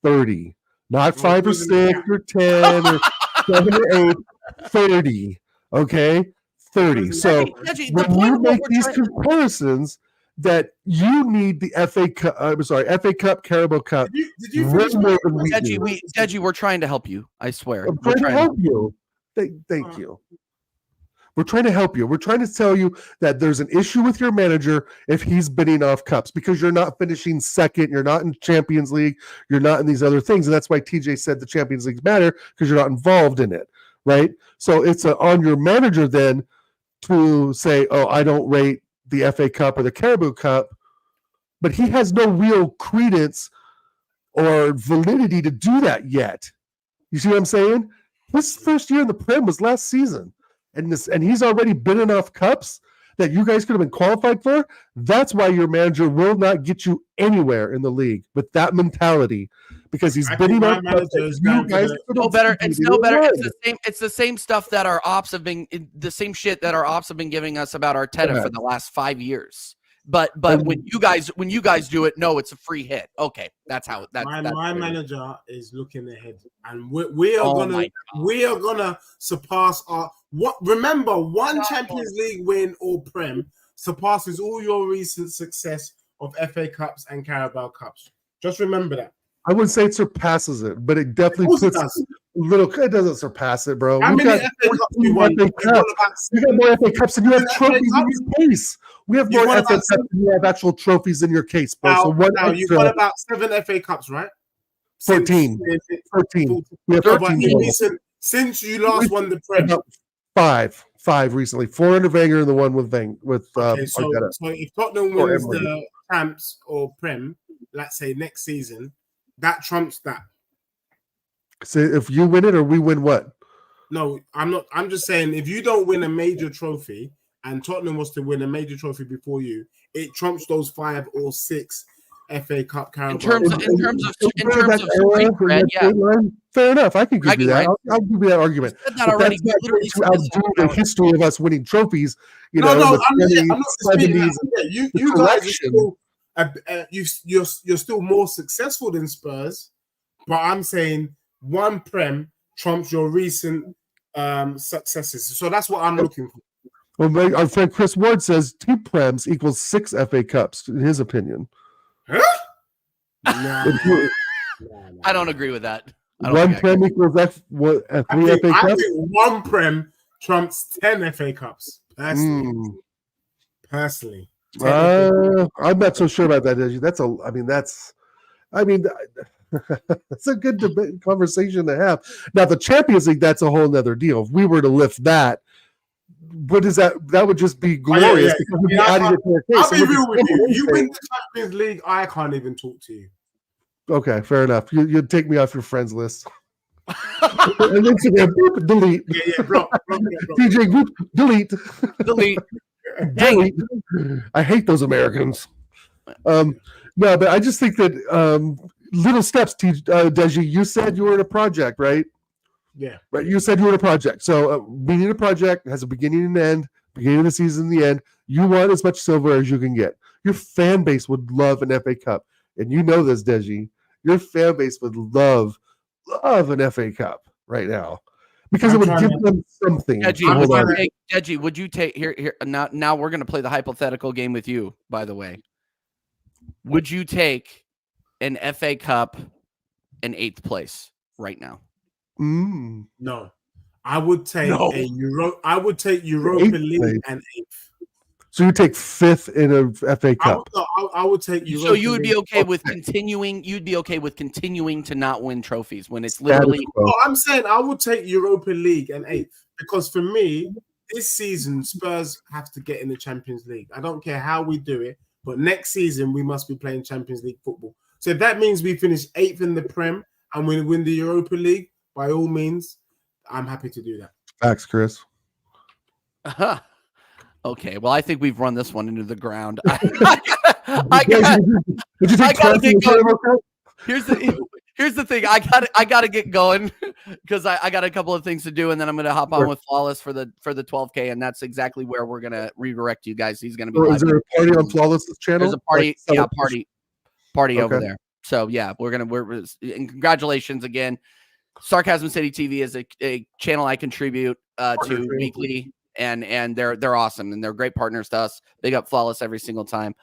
30. Not 5 or 6 or 10 or 7 or 8. 30. Okay? 30. So Deji, when you make these comparisons, that you need the FA Cup. FA Cup, Carabao Cup. Did you finish more than we do. Deji, we're trying to help you. I swear. I'm trying to help you. Thank you. We're trying to help you. We're trying to tell you that there's an issue with your manager if he's bidding off cups because you're not finishing second. You're not in Champions League. You're not in these other things. And that's why TJ said the Champions Leagues matter because you're not involved in it. Right? So it's on your manager then to say, oh, I don't rate the FA Cup or the Carabao Cup, but he has no real credence or validity to do that yet. You see what I'm saying? His first year in the Prem was last season, and he's already been enough cups that you guys could have been qualified for. That's why your manager will not get you anywhere in the league with that mentality, because he's bidding on cups. No better. It's no better. It's the same stuff that our ops have been. The same shit that our ops have been giving us about Arteta for the last 5 years. But when you guys do it, no, it's a free hit. Okay, that's how. My manager is looking ahead, and we are gonna surpass our. Remember, one Champions League win or Prem surpasses all your recent success of FA Cups and Carabao Cups. Just remember that. I wouldn't say it surpasses it, but it definitely puts a little. It doesn't surpass it, bro. How many FA Cups you won? You got more FA Cups than you have trophies in your case. We have more FA Cups than you have actual trophies in your case, bro. Now you've got about 7 FA Cups, right? 14. 14. We have 14. Since you last won the Prem. 5 recently. 4 under Wenger and the one with Arteta. So if Tottenham wins the Champs or Prem, let's say next season, that trumps that. So if you win it or we win what? No, I'm not. I'm just saying if you don't win a major trophy and Tottenham was to win a major trophy before you, it trumps those 5 or 6 FA Cup Carabao. In terms of street cred, yeah. Fair enough. I can give you that. Right? I'll give you that argument. You said that already. That's not to outdo the history of us winning trophies. You know, I'm not disputing that. You guys are still, you're still more successful than Spurs, but I'm saying one Prem trumps your recent successes. So that's what I'm looking for. Well, our friend Chris Ward says 2 Prems equals 6 FA Cups, in his opinion. Huh? I don't agree with that. One Prem equals 3 FA Cups? I think one Prem trumps 10 FA Cups. Personally. I'm not so sure about that. That's a good debate conversation to have. Now, the Champions League, that's a whole nother deal. If we were to lift that, what is that? That would just be glorious. I'll be real with you. You win the Champions League, I can't even talk to you. Okay, fair enough. You'd take me off your friends list. And Instagram, delete. Yeah, bro. TJ Group, delete. Delete. I hate those Americans. No, but I just think that little steps. Deji, you said you were in a project, right? Yeah. Right. You said you were in a project. So being a project has a beginning and end. Beginning of the season, the end. You want as much silver as you can get. Your fan base would love an FA Cup, and you know this, Deji. Your fan base would love an FA Cup right now because it would give them something. Deji, would you take here? Now we're going to play the hypothetical game with you. By the way, would you take an FA Cup in 8th place right now? No, I would take I would take Europa League and 8th. So you take 5th in a FA Cup. I would take So you would be League. okay with continuing. You'd be okay with continuing to not win trophies when it's Status literally. quo. No, I'm saying I would take Europa League and 8th because for me, this season Spurs have to get in the Champions League. I don't care how we do it, but next season we must be playing Champions League football. So if that means we finish 8th in the Prem and we win the Europa League, by all means, I'm happy to do that. Facts, Chris. Okay, well, I think we've run this one into the ground. I gotta get going. Here's the thing. I gotta get going because I got a couple of things to do, and then I'm gonna hop on with Flawless for the 12K, and that's exactly where we're gonna redirect you guys. He's gonna be. Is there a party on Flawless's channel? There's a party, party over Okay. there. So yeah, we're and congratulations again. Sarcasm City TV is a channel I contribute to weekly. And they're awesome and they're great partners to us. Big up Flawless every single time.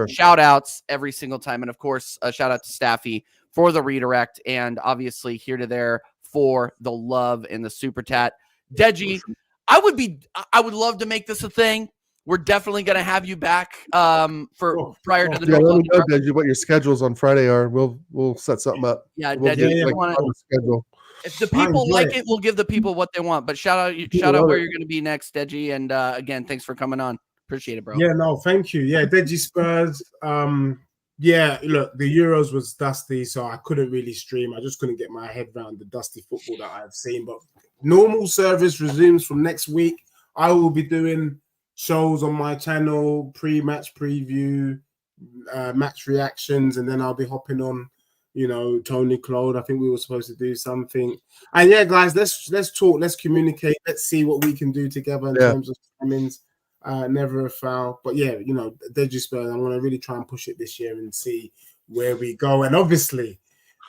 Shout outs every single time. And of course, a shout out to Staffy for the redirect and obviously here to there for the love and the super tat. Deji, I would love to make this a thing. We're definitely going to have you back for prior to the let me know, Deji, what your schedules on Friday are. We'll set something up. Yeah, we'll Deji, on the schedule. If the people like it, we'll give the people what they want. But shout out where you're going to be next, Deji. And again, thanks for coming on. Appreciate it, bro. Yeah, no, thank you. Yeah, Deji Spurs. Yeah, look, the Euros was dusty, so I couldn't really stream. I just couldn't get my head around the dusty football that I've seen. But normal service resumes from next week. I will be doing shows on my channel, pre-match preview, match reactions, and then I'll be hopping on. Tony Claude. I think we were supposed to do something. And yeah, guys, let's talk, let's communicate, let's see what we can do together in terms of timings. Never a foul. But yeah, Deji Spurs, I want to really try and push it this year and see where we go. And obviously,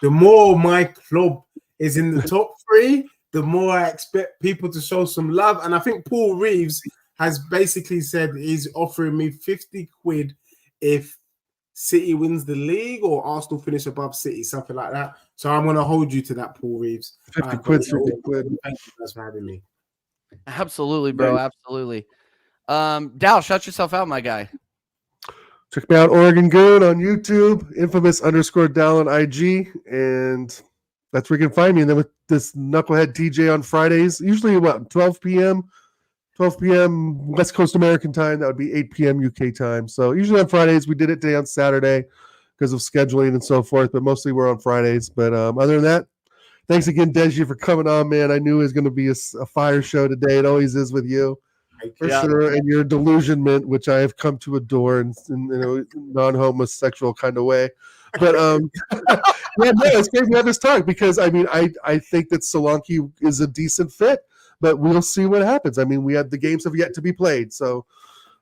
the more my club is in the top 3, the more I expect people to show some love. And I think Paul Reeves has basically said he's offering me 50 quid if City wins the league or Arsenal finish above City, something like that. So I'm going to hold you to that, Paul Reeves. 50 quid. Thank you guys for having me. Absolutely, bro. Absolutely. Dal, shut yourself out, my guy. Check me out, Oregon Goon on YouTube, infamous_Dal on IG, and that's where you can find me. And then with this knucklehead TJ on Fridays, usually 12 p.m. West Coast American time. That would be 8 p.m. UK time. So usually on Fridays. We did it today on Saturday because of scheduling and so forth, but mostly we're on Fridays. But other than that, thanks again, Deji, for coming on, man. I knew it was going to be a fire show today. It always is with you. For sure. And your delusionment, which I have come to adore in non-homosexual kind of way. But yeah, no, it's great to have this talk because I think that Solanke is a decent fit. But we'll see what happens. The games have yet to be played. So,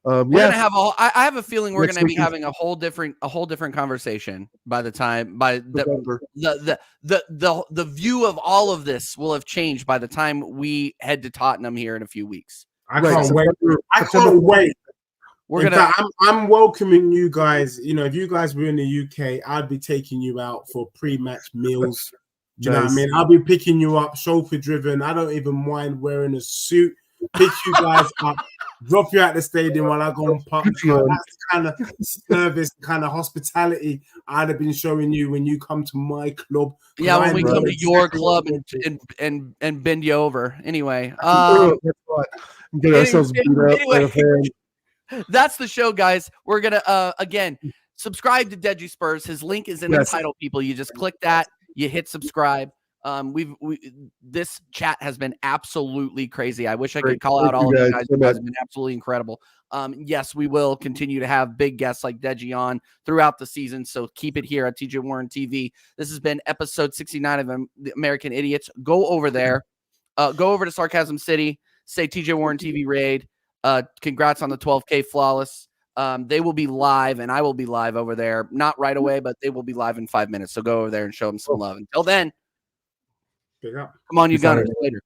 we're gonna have I have a feeling we're gonna be having a whole different conversation by the time the view of all of this will have changed by the time we head to Tottenham here in a few weeks. I can't wait. I'm welcoming you guys. If you guys were in the UK, I'd be taking you out for pre-match meals. Do you know what I mean? I'll be picking you up, chauffeur driven. I don't even mind wearing a suit. Pick you guys up, drop you at the stadium while I go and pump. That's the kind of service, kind of hospitality I'd have been showing you when you come to my club. Yeah, when we come to your club and bend you over. Anyway, get ourselves beat up. Anyway, that's the show, guys. We're gonna again subscribe to Deji Spurs. His link is in the title, people. You just click that. You hit subscribe. This chat has been absolutely crazy. I wish I could call out all of you guys. You guys have been absolutely incredible. Yes, we will continue to have big guests like Deji on throughout the season. So keep it here at TJ Warren TV. This has been episode 69 of the American Idiots. Go over there. Go over to Sarcasm City. Say TJ Warren TV raid. Congrats on the 12K Flawless. They will be live and I will be live over there. Not right away, but they will be live in 5 minutes. So go over there and show them some love. Until then, come on, you Gunners. Later.